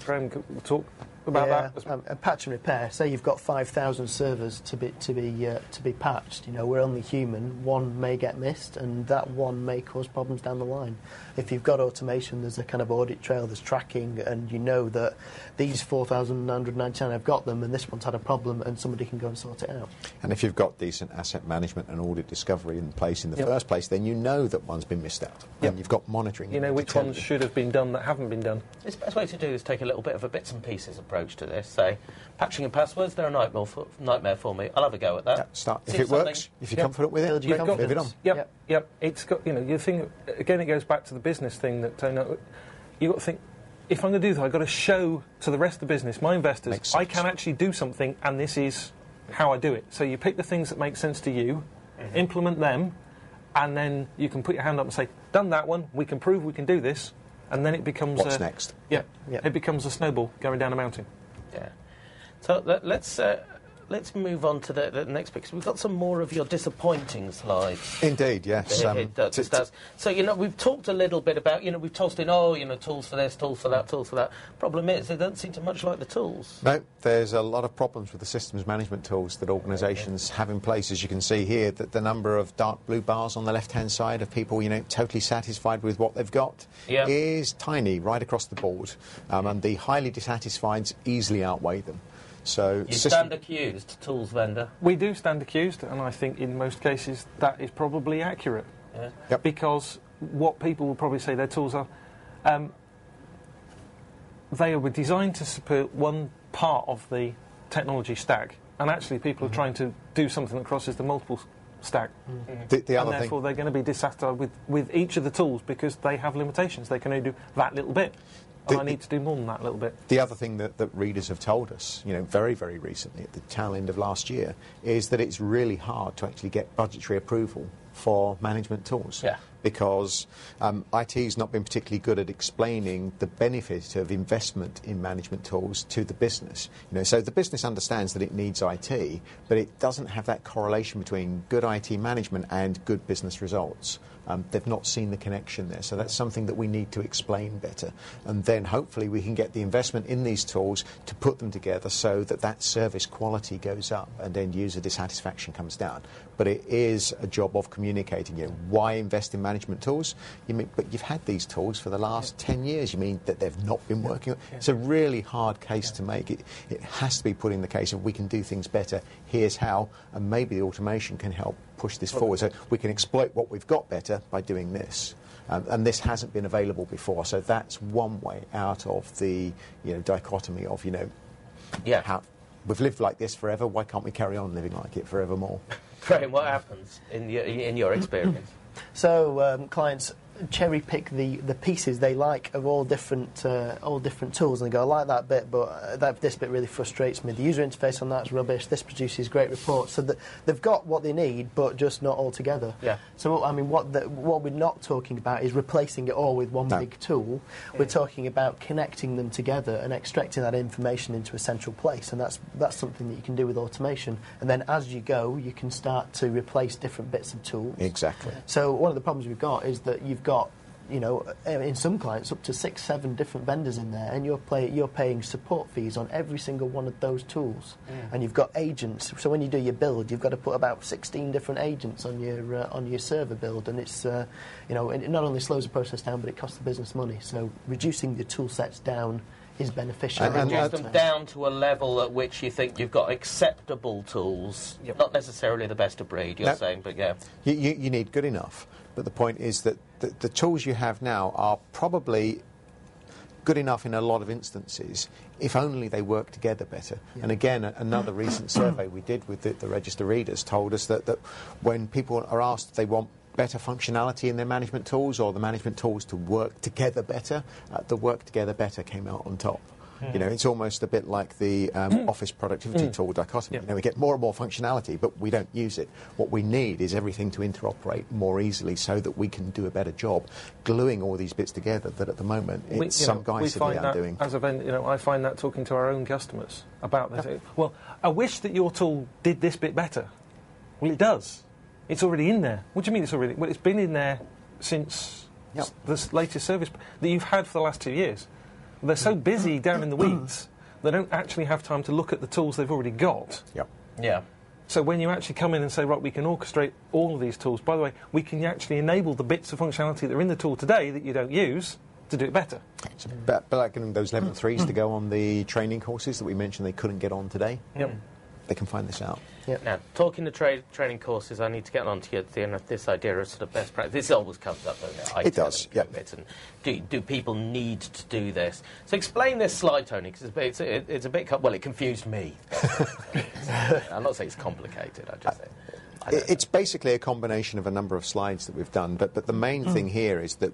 Graham will talk about that. And patch and repair. Say you've got 5,000 servers to be patched. We're only human. One may get missed, and that one may cause problems down the line. If you've got automation, there's a kind of audit trail, there's tracking, and you know that these 4,999 have got them, and this one's had a problem, and somebody can go and sort it out. And if you've got decent asset management and audit discovery in place in the first place, then you know that one's been missed out, and you've got monitoring. You know which ones should have been done that haven't been done. The best way to do is take a little bit of a bits and pieces approach to this. Say, patching and passwords, they're a nightmare for me. I'll have a go at that. If it works, if you're confident with it, move it on. Yep. It's got, you think, again, it goes back to the business thing that you've got to think, if I'm going to do that, I've got to show to the rest of the business, my investors, I can actually do something, and this is how I do it. So you pick the things that make sense to you, implement them, and then you can put your hand up and say, done that one, we can prove we can do this, and then it becomes what's next? It becomes a snowball going down a mountain. Yeah. So let's move on to the next picture. We've got some more of your disappointing slides. Indeed, yes. So, we've talked a little bit about, we've tossed in, tools for this, tools for that, tools for that. Problem is, they don't seem to much like the tools. No, there's a lot of problems with the systems management tools that organisations have in place. As you can see here, that the number of dark blue bars on the left-hand side of people, totally satisfied with what they've got is tiny right across the board. And the highly dissatisfied easily outweigh them. So you stand accused, tools vendor. We do stand accused, and I think in most cases that is probably accurate. Because what people will probably say their tools are, they were designed to support one part of the technology stack, and actually people are trying to do something that crosses the multiple stack. And therefore they're going to be dissatisfied with each of the tools because they have limitations. They can only do that little bit. And I need to do more than that little bit. The other thing that readers have told us, very, very recently, at the tail end of last year, is that it's really hard to actually get budgetary approval for management tools. Because IT has not been particularly good at explaining the benefit of investment in management tools to the business. So the business understands that it needs IT, but it doesn't have that correlation between good IT management and good business results. They've not seen the connection there, so that's something that we need to explain better. And then hopefully we can get the investment in these tools to put them together so that service quality goes up and end user dissatisfaction comes down. But it is a job of communicating. Why invest in management tools? But you've had these tools for the last 10 years. You mean that they've not been working? It's a really hard case to make. It has to be put in the case of we can do things better, here's how, and maybe the automation can help push this forward. So we can exploit what we've got better by doing this. And this hasn't been available before. So that's one way out of the dichotomy of, how we've lived like this forever, why can't we carry on living like it forevermore? Graham, what happens in your experience? So clients cherry pick the pieces they like of all different tools, and they go, I like that bit, but this bit really frustrates me. The user interface on that's rubbish. This produces great reports. So that they've got what they need, but just not all together. Yeah. So I mean, what we're not talking about is replacing it all with one big tool. We're talking about connecting them together and extracting that information into a central place, and that's something that you can do with automation. And then as you go, you can start to replace different bits of tools. Exactly. So one of the problems we've got is that you've got, in some clients up to 6-7 different vendors in there, and you're paying support fees on every single one of those tools, and you've got agents. So when you do your build, you've got to put about 16 different agents on your server build, and it's it not only slows the process down, but it costs the business money. So reducing the tool sets down is beneficial. And reduce them down to a level at which you think you've got acceptable tools, not necessarily the best of breed, you're saying, but yeah. You need good enough, but the point is that the tools you have now are probably good enough in a lot of instances, if only they work together better. Yeah. And again, another recent survey we did with the register readers told us that when people are asked if they want better functionality in their management tools or the management tools to work together better, the work together better came out on top. It's almost a bit like the office productivity tool dichotomy. We get more and more functionality, but we don't use it. What we need is everything to interoperate more easily so that we can do a better job gluing all these bits together that at the moment it's some guy sitting down doing. As a vendor, I find that talking to our own customers about this. Well, I wish that your tool did this bit better. Well, it does. It's already in there. What do you mean it's already? Well, it's been in there since the latest service that you've had for the last 2 years. They're so busy down in the weeds, they don't actually have time to look at the tools they've already got. Yep. Yeah. So when you actually come in and say, right, we can orchestrate all of these tools, by the way, we can actually enable the bits of functionality that are in the tool today that you don't use to do it better. It's about like getting those level 3s to go on the training courses that we mentioned they couldn't get on today. Yep. They can find this out. Yep. Now, talking to training courses, I need to get on to this idea of sort of best practice. This always comes up, doesn't it? It does, yeah. And do people need to do this? So explain this slide, Tony, because it's a bit... Well, it confused me. I'm not saying it's complicated, I just say... It's basically a combination of a number of slides that we've done, but the main thing here is that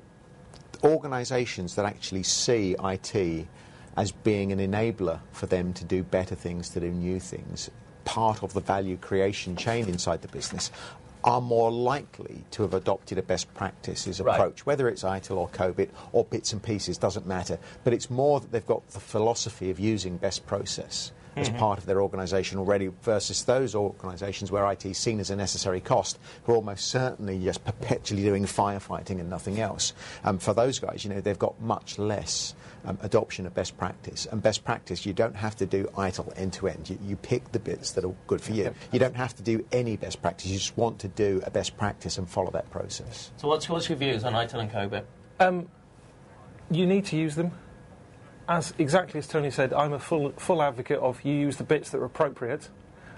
organisations that actually see IT as being an enabler for them to do better things, to do new things, part of the value creation chain inside the business, are more likely to have adopted a best practices approach, whether it's ITIL or COBIT or bits and pieces, doesn't matter. But it's more that they've got the philosophy of using best process as part of their organisation already, versus those organisations where IT is seen as a necessary cost, who are almost certainly just perpetually doing firefighting and nothing else. For those guys, they've got much less adoption of best practice. And best practice, you don't have to do ITIL end-to-end. You pick the bits that are good for you. You don't have to do any best practice. You just want to do a best practice and follow that process. So what's your views on ITIL and COBIT? You need to use them. As exactly as Tony said, I'm a full advocate of you use the bits that are appropriate,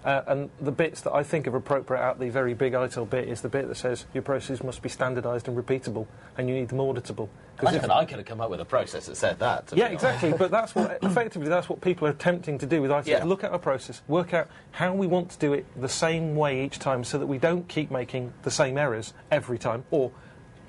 and the bits that I think are appropriate out the very big ITIL bit is the bit that says your process must be standardised and repeatable, and you need them auditable. I could have come up with a process that said that. Yeah, exactly, but that's what effectively that's what people are attempting to do with ITIL. Yeah. Look at our process, work out how we want to do it the same way each time, so that we don't keep making the same errors every time, or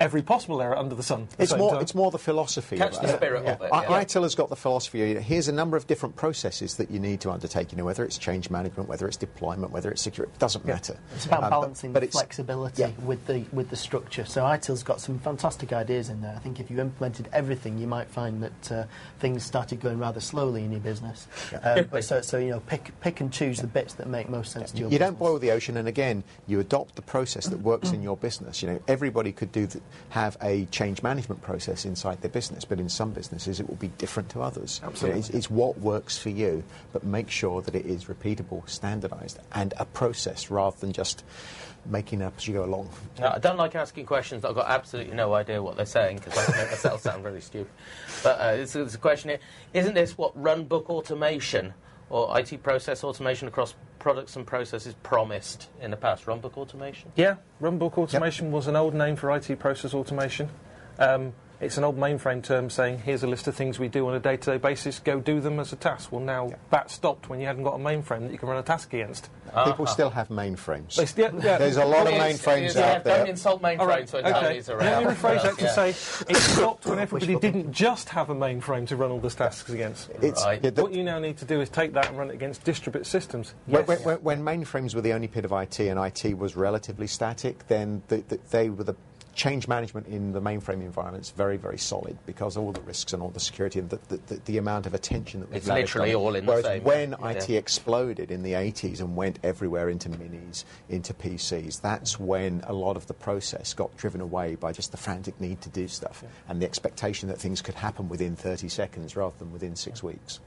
every possible error under the sun. It's more the philosophy. Catch the spirit of it. ITIL has got the philosophy. Here's a number of different processes that you need to undertake. Whether it's change management, whether it's deployment, whether it's security, it doesn't matter. It's about balancing the flexibility with the structure. So ITIL's got some fantastic ideas in there. I think if you implemented everything, you might find that things started going rather slowly in your business. Pick and choose the bits that make most sense to your business. You don't boil the ocean, and again, you adopt the process that works in your business. Everybody could have a change management process inside their business, but in some businesses it will be different to others. Absolutely. It's what works for you, but make sure that it is repeatable, standardised, and a process rather than just making up as you go along. No, I don't like asking questions that I've got absolutely no idea what they're saying, because I make myself sound really stupid. But there's a question here. Isn't this what runbook automation or IT process automation across products and processes promised in the past? Runbook automation? Yeah, runbook automation was an old name for IT process automation. It's an old mainframe term saying, here's a list of things we do on a day-to-day basis, go do them as a task. Well, now that stopped when you hadn't got a mainframe that you can run a task against. People still have mainframes. Yeah. There's a lot of mainframes out there. Don't insult mainframes when Tony's around. Let me rephrase that to say it stopped when everybody didn't just have a mainframe to run all those tasks against. What you now need to do is take that and run it against distributed systems. When mainframes were the only bit of IT and IT was relatively static, then they were the change management in the mainframe environment is very, very solid because of all the risks and all the security and the amount of attention that was it's literally all in the same. When IT exploded in the 80s and went everywhere into minis, into PCs, that's when a lot of the process got driven away by just the frantic need to do stuff and the expectation that things could happen within 30 seconds rather than within 6 weeks.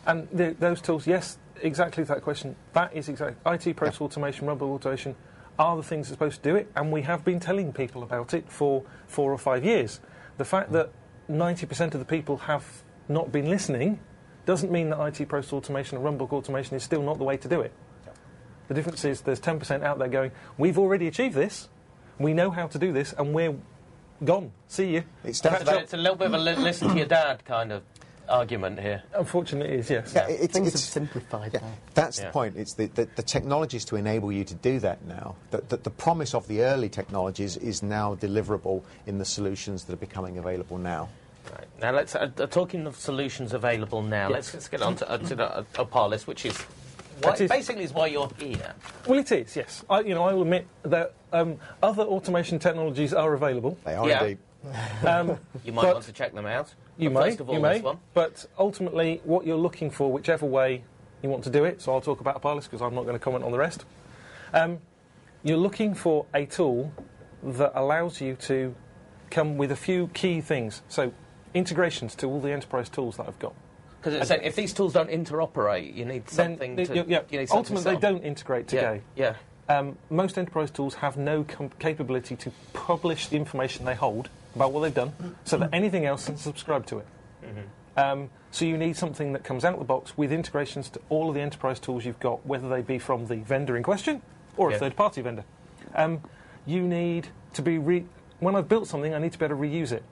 And those tools, yes, exactly that question. That is exactly IT process automation, rumble automation are the things that are supposed to do it, and we have been telling people about it for 4 or 5 years. The fact that 90% of the people have not been listening doesn't mean that IT process automation and rumble automation is still not the way to do it. The difference is there's 10% out there going, we've already achieved this, we know how to do this, and we're gone. See you. It's a little bit of a listen to your dad kind of argument here. Unfortunately, it is, yes. Things have simplified. That's the point. It's the technologies to enable you to do that now. The promise of the early technologies is now deliverable in the solutions that are becoming available now. Right. Now, let's talking of solutions available now. Let's get on to a par list, which is basically is why you're here. Well, it is, yes. I will admit that other automation technologies are available. They are indeed. You might want to check them out. You may, but ultimately what you're looking for, whichever way you want to do it, so I'll talk about a par list because I'm not going to comment on the rest, you're looking for a tool that allows you to come with a few key things. So integrations to all the enterprise tools that I've got. Because if these tools don't interoperate, you need something to... You need ultimately, they don't integrate today. Yeah. Most enterprise tools have no capability to publish the information they hold about what they've done, so that anything else can subscribe to it. So you need something that comes out of the box with integrations to all of the enterprise tools you've got, whether they be from the vendor in question or a third-party vendor. You need to be... when I've built something, I need to be able to reuse it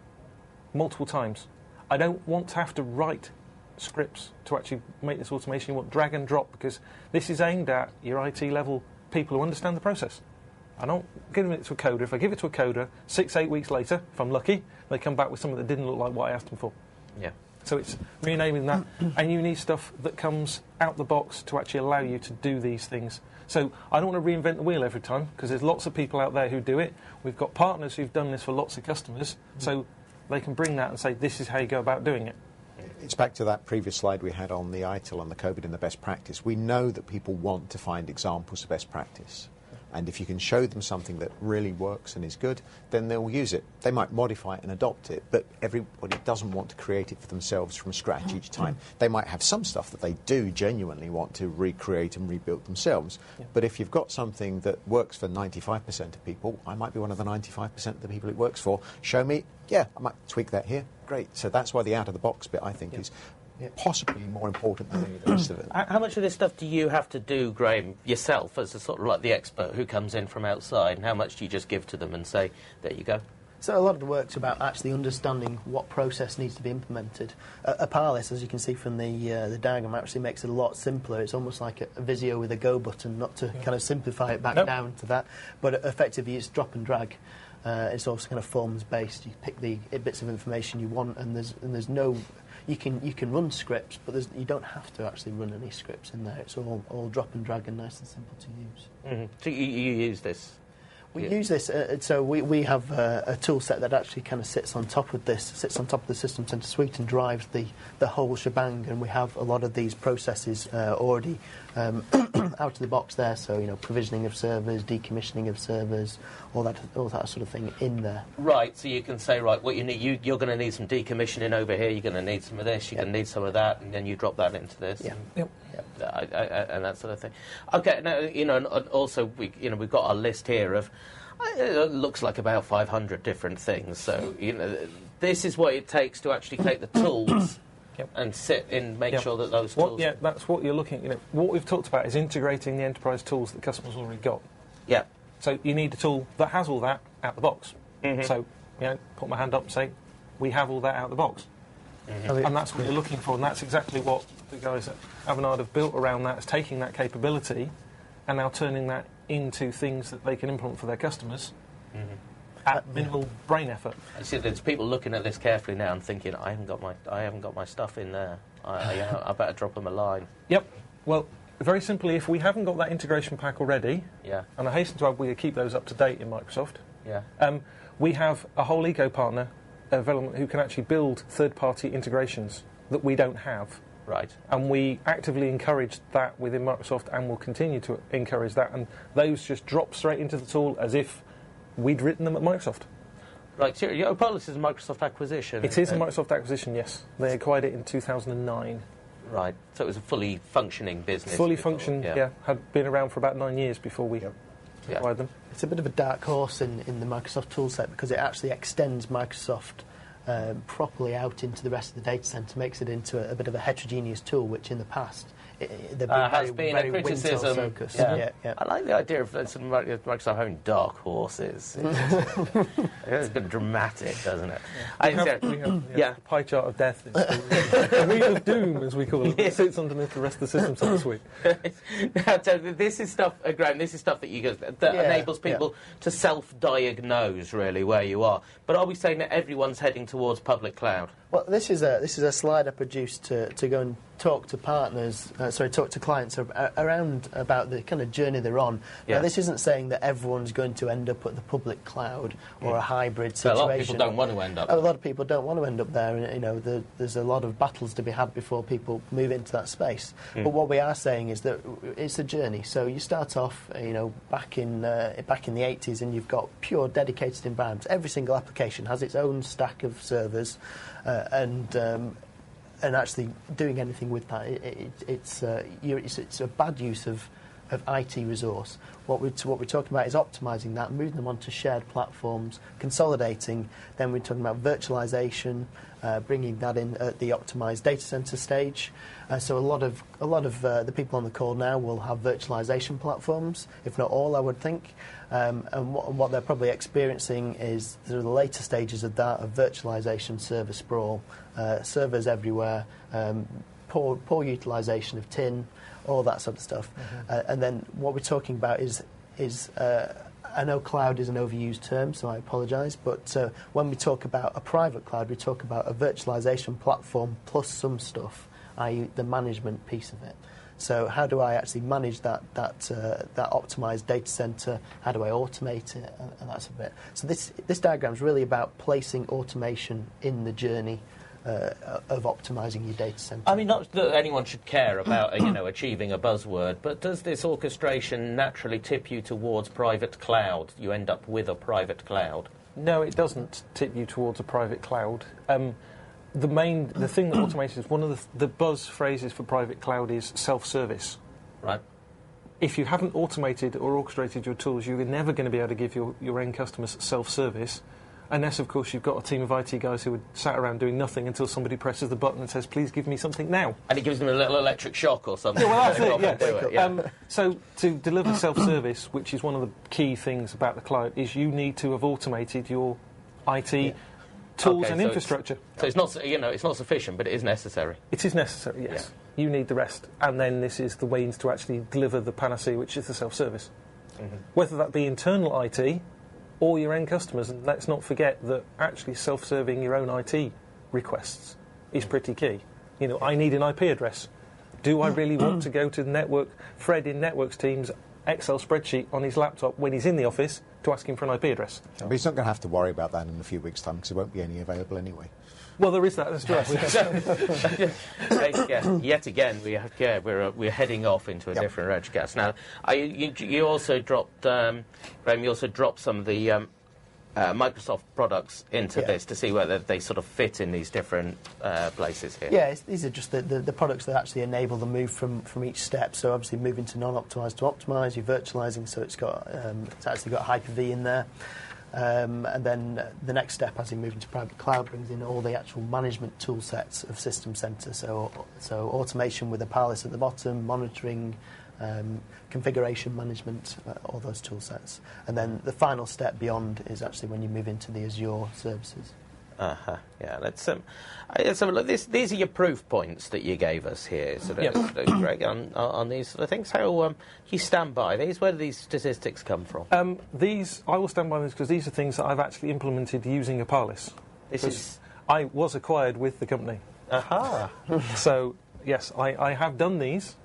multiple times. I don't want to have to write scripts to actually make this automation. You want drag and drop, because this is aimed at your IT level people who understand the process. I don't give it to a coder. If I give it to a coder, 6-8 weeks later, if I'm lucky, they come back with something that didn't look like what I asked them for. Yeah. So it's renaming that, and you need stuff that comes out the box to actually allow you to do these things. So I don't want to reinvent the wheel every time, because there's lots of people out there who do it. We've got partners who've done this for lots of customers, so they can bring that and say, this is how you go about doing it. It's back to that previous slide we had on the ITIL and the COBIT and the best practice. We know that people want to find examples of best practice. And if you can show them something that really works and is good, then they'll use it. They might modify it and adopt it, but everybody doesn't want to create it for themselves from scratch each time. They might have some stuff that they do genuinely want to recreate and rebuild themselves. But if you've got something that works for 95% of people, I might be one of the 95% of the people it works for. Show me, I might tweak that here. Great. So that's why the out-of-the-box bit, I think, is possibly more important than any of the rest of it. How much of this stuff do you have to do, Graham, yourself, as a sort of like the expert who comes in from outside, and how much do you just give to them and say, there you go? So a lot of the work's about actually understanding what process needs to be implemented. A par list, as you can see from the diagram, actually makes it a lot simpler. It's almost like a Visio with a go button, not to kind of simplify it back down to that, but effectively it's drop and drag. It's also kind of forms-based. You pick the bits of information you want, and there's no... You can run scripts, but you don't have to actually run any scripts in there. It's all drop and drag and nice and simple to use. So you use this? We use this, so we have a tool set that actually kind of sits on top of this, sits on top of the System Center suite and drives the whole shebang, and we have a lot of these processes already out of the box there, so provisioning of servers, decommissioning of servers, all that sort of thing in there. Right, so you can say, right, what you need, you're going to need some decommissioning over here, you're going to need some of this, you're going to need some of that, and then you drop that into this. And that sort of thing. Okay, now, and also we've got our list here of it looks like about 500 different things. So this is what it takes to actually take the tools and sit in, make sure that those tools. That's what you're looking. What we've talked about is integrating the enterprise tools that customers already got. Yeah. So you need a tool that has all that out the box. So put my hand up and say, we have all that out of the box. And that's what you're looking for, and that's exactly what the guys at Avanade have built around that, is taking that capability and now turning that into things that they can implement for their customers at minimal brain effort. I see there's people looking at this carefully now and thinking, I haven't got my stuff in there. I better drop them a line. Yep. Well, very simply, if we haven't got that integration pack already, and I hasten to add we keep those up to date in Microsoft, we have a whole eco partner development who can actually build third-party integrations that we don't have. Right. And we actively encourage that within Microsoft and will continue to encourage that. And those just drop straight into the tool as if we'd written them at Microsoft. Right. So Opolis is a Microsoft acquisition. It is a Microsoft acquisition, yes. They acquired it in 2009. Right. So it was a fully functioning business. Fully functioned, had been around for about 9 years before we acquired them. It's a bit of a dark horse in the Microsoft toolset because it actually extends Microsoft properly out into the rest of the data center, makes it into a bit of a heterogeneous tool, which in the past has been a criticism. Focused. I like the idea of Microsoft having dark horses. It's been dramatic, doesn't it? We have pie chart of death. The wheel of doom, as we call it, that sits underneath the rest of the system center suite. This is stuff, Graham. This is stuff that enables people to self-diagnose really where you are. But are we saying that everyone's heading towards public cloud? Well, this is a slide I produced to go and talk to partners, talk to clients around about the kind of journey they're on. Now, this isn't saying that everyone's going to end up at the public cloud or a hybrid situation. A lot of people don't want to end up there. A lot of people don't want to end up there, and there's a lot of battles to be had before people move into that space. But what we are saying is that it's a journey. So you start off, back in the 80s, and you've got pure dedicated environments. Every single application has its own stack of servers. And actually doing anything with that, it's a bad use of IT resource. What we're talking about is optimising that, moving them onto shared platforms, consolidating. Then we're talking about virtualisation, bringing that in at the optimised data centre stage. So a lot of the people on the call now will have virtualisation platforms, if not all, I would think. And what they're probably experiencing is the later stages of that, of virtualisation, server sprawl, servers everywhere, poor utilisation of tin, all that sort of stuff. And then what we're talking about is I know cloud is an overused term, so I apologise, but when we talk about a private cloud, we talk about a virtualisation platform plus some stuff, i.e. the management piece of it. So how do I actually manage that optimised data centre? How do I automate it? And that sort of bit. So this diagram is really about placing automation in the journey of optimising your data centre. I mean, not that anyone should care about achieving a buzzword, but does this orchestration naturally tip you towards private cloud? You end up with a private cloud? No, it doesn't tip you towards a private cloud. The thing that automates is one of the buzz phrases for private cloud is self-service. Right. If you haven't automated or orchestrated your tools, you're never going to be able to give your end customers self-service. Unless, of course, you've got a team of IT guys who are sat around doing nothing until somebody presses the button and says, please give me something now. And it gives them a little electric shock or something. Yeah, well, that's it. So to deliver self-service, which is one of the key things about the cloud, is you need to have automated your IT tools and infrastructure. So it's not, it's not sufficient, but it is necessary. It is necessary, yes. Yeah. You need the rest. And then this is the means to actually deliver the panacea, which is the self-service. Whether that be internal IT or your end customers, and let's not forget that actually self-serving your own IT requests is pretty key. I need an IP address. Do I really want to go to the network, Fred in Networks Team's Excel spreadsheet on his laptop when he's in the office to ask him for an IP address? But he's not going to have to worry about that in a few weeks' time because there won't be any available anyway. Well, there is that. That's true. Yet again, we're heading off into a different Redcast. Now, you also dropped, Graham. You also dropped some of the Microsoft products into this to see whether they sort of fit in these different places here. Yeah, these are just the products that actually enable the move from each step. So obviously moving to non-optimised to optimised, you're virtualising, so it's actually got Hyper-V in there. And then the next step, as you move into private cloud, brings in all the actual management tool sets of System Center. So automation with a Aparis at the bottom, monitoring, configuration management, all those tool sets. And then the final step beyond is actually when you move into the Azure services. Yeah, let's have a look. These are your proof points that you gave us here, Greg, on these sort of things. How you stand by these? Where do these statistics come from? I will stand by these because these are things that I've actually implemented using a Parlis. I was acquired with the company. Aha. So, yes, I have done these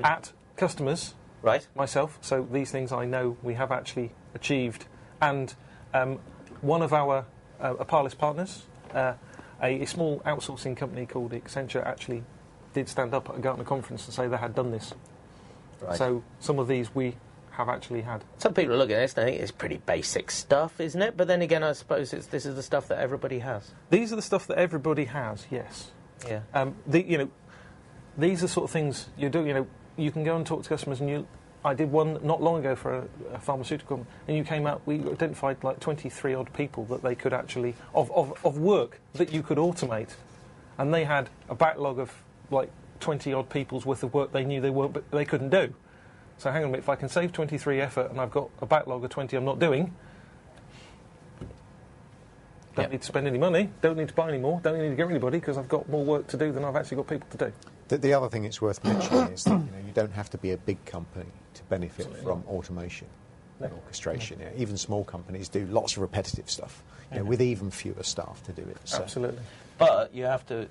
at customers myself. So these things I know we have actually achieved. And one of our Parlis partners, a small outsourcing company called Accenture, actually did stand up at a Gartner conference and say they had done this. Right. So some of these we have actually had. Some people are looking at this and think it's pretty basic stuff, isn't it? But then again, I suppose this is the stuff that everybody has. These are the stuff that everybody has, yes. Yeah. These are sort of things you do. You can go and talk to customers, and I did one not long ago for a pharmaceutical company, and you came out, we identified like 23 odd people that they could actually, of work that you could automate, and they had a backlog of like 20 odd people's worth of work they knew they couldn't do. So hang on a minute, if I can save 23 effort and I've got a backlog of 20 I'm not doing, don't need to spend any money, don't need to buy any more, don't need to get anybody because I've got more work to do than I've actually got people to do. The other thing it's worth mentioning is that you don't have to be a big company to benefit from automation and orchestration. No. Even small companies do lots of repetitive stuff with even fewer staff to do it. So. Absolutely. But you have to,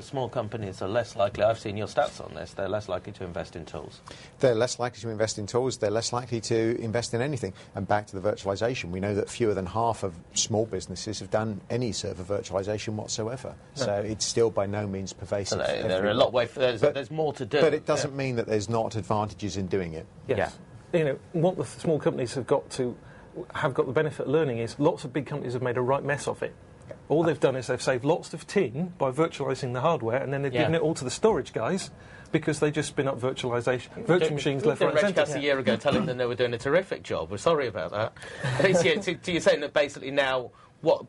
small companies are less likely, I've seen your stats on this, they're less likely to invest in tools. They're less likely to invest in tools, they're less likely to invest in anything. And back to the virtualization, we know that fewer than half of small businesses have done any server virtualization whatsoever. No. So it's still by no means pervasive. So there are a lot there's more to do. But it doesn't mean that there's not advantages in doing it. Yes. Yeah. What the small companies have got the benefit of learning is lots of big companies have made a right mess of it. All they've done is they've saved lots of tin by virtualising the hardware, and then they've given it all to the storage guys because they just spin up virtualisation, virtual machines left, right, and centre. A year ago telling them they were doing a terrific job. We're sorry about that. So you're saying that basically now,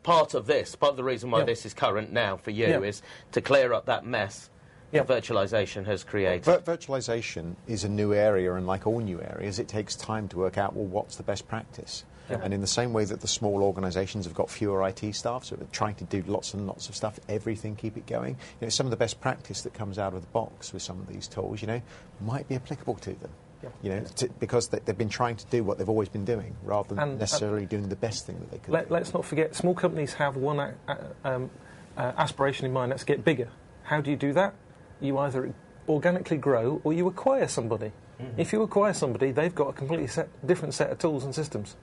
part of the reason why this is current now for you is to clear up that mess that virtualisation has created. Virtualisation is a new area, and like all new areas, it takes time to work out, what's the best practice? And in the same way that the small organisations have got fewer IT staff, so they're trying to do lots and lots of stuff, everything, keep it going. Some of the best practice that comes out of the box with some of these tools, might be applicable to them. Because they've been trying to do what they've always been doing, rather than necessarily doing the best thing that they could do. Let's not forget, small companies have one aspiration in mind, that's get bigger. How do you do that? You either organically grow or you acquire somebody. Mm-hmm. If you acquire somebody, they've got a completely different set of tools and systems.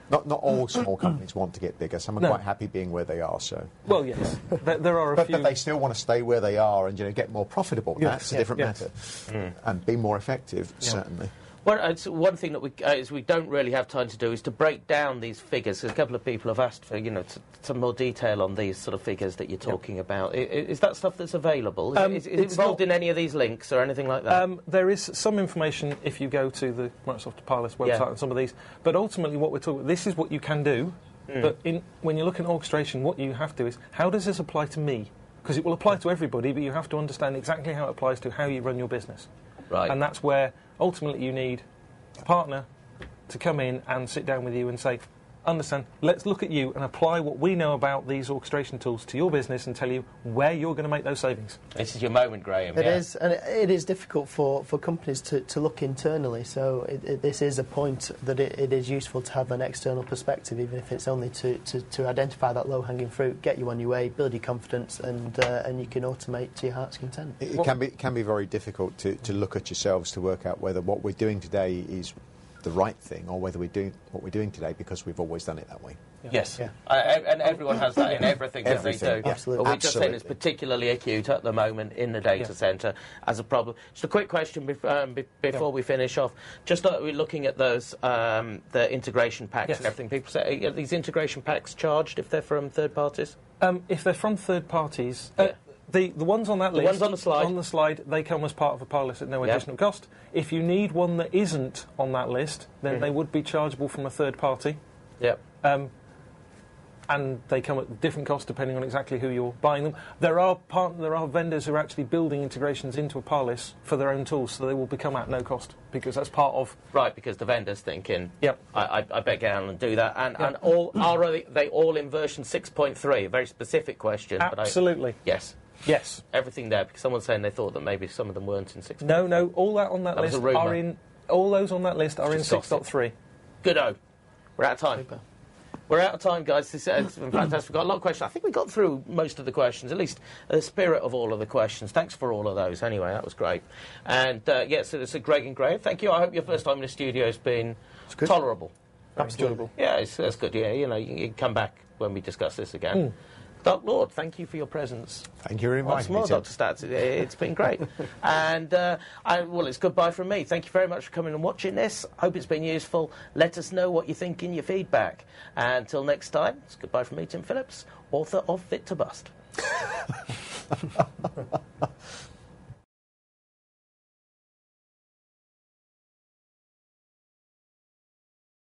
Not all small companies want to get bigger. Some are quite happy being where they are. So, well, yes, there are a few. But they still want to stay where they are and get more profitable. Yes, that's a different matter, and be more effective. Certainly. Well, one thing that we don't really have time to do is to break down these figures. A couple of people have asked for some more detail on these sort of figures that you're talking about. Is that stuff that's available? Is it involved in any of these links or anything like that? There is some information if you go to the Microsoft Parlis website on some of these. But ultimately, what we're talking about, this is what you can do. But when you look at orchestration, what you have to do is, how does this apply to me? Because it will apply to everybody, but you have to understand exactly how it applies to how you run your business. Right. And that's where ultimately you need a partner to come in and sit down with you and say, understand, let's look at you and apply what we know about these orchestration tools to your business and tell you where you're going to make those savings. This is your moment, Graham. It is, and it is difficult for companies to look internally, so this is a point that it is useful to have an external perspective, even if it's only to identify that low-hanging fruit, get you on your way, build your confidence, and you can automate to your heart's content. It can be very difficult to look at yourselves to work out whether what we're doing today is the right thing, or whether we're doing what we're doing today because we've always done it that way. Yes, and everyone has that in everything that they do. Absolutely. But we're just saying it's particularly acute at the moment in the data centre as a problem. Just a quick question before we finish off. Just we're looking at those the integration packs and everything. People say, are these integration packs charged if they're from third parties? If they're from third parties... The ones on that list, ones on the slide, they come as part of a Parlis at no additional cost. If you need one that isn't on that list, then they would be chargeable from a third party. Yep. and they come at different costs depending on exactly who you're buying them. There are vendors who are actually building integrations into a Parlys for their own tools, so they will become at no cost because that's part of... Right, because the vendor's thinking, Yep. I better get on and do that. And Yep. are they all in version 6.3? A very specific question. Absolutely. Yes. Yes. Everything there, because someone's saying they thought that maybe some of them weren't in 6.3. No, all that on that That was list a rumour. are in... All those on that list are in Just gossip. 6.3. Good-o. We're out of time. Super. We're out of time, guys. This has been fantastic. We've got a lot of questions. I think we got through most of the questions, at least the spirit of all of the questions. Thanks for all of those. Anyway, that was great. And, so it's a Greg and Graham. Thank you. I hope your first time in the studio has been tolerable. Enjoyable. Yeah, that's good. Yeah, you can come back when we discuss this again. Doc Lord, thank you for your presence. Thank you very much. Once more, Dr. Stats. It's been great. And, it's goodbye from me. Thank you very much for coming and watching this. Hope it's been useful. Let us know what you think in your feedback. And until next time, it's goodbye from me, Tim Phillips, author of Fit to Bust.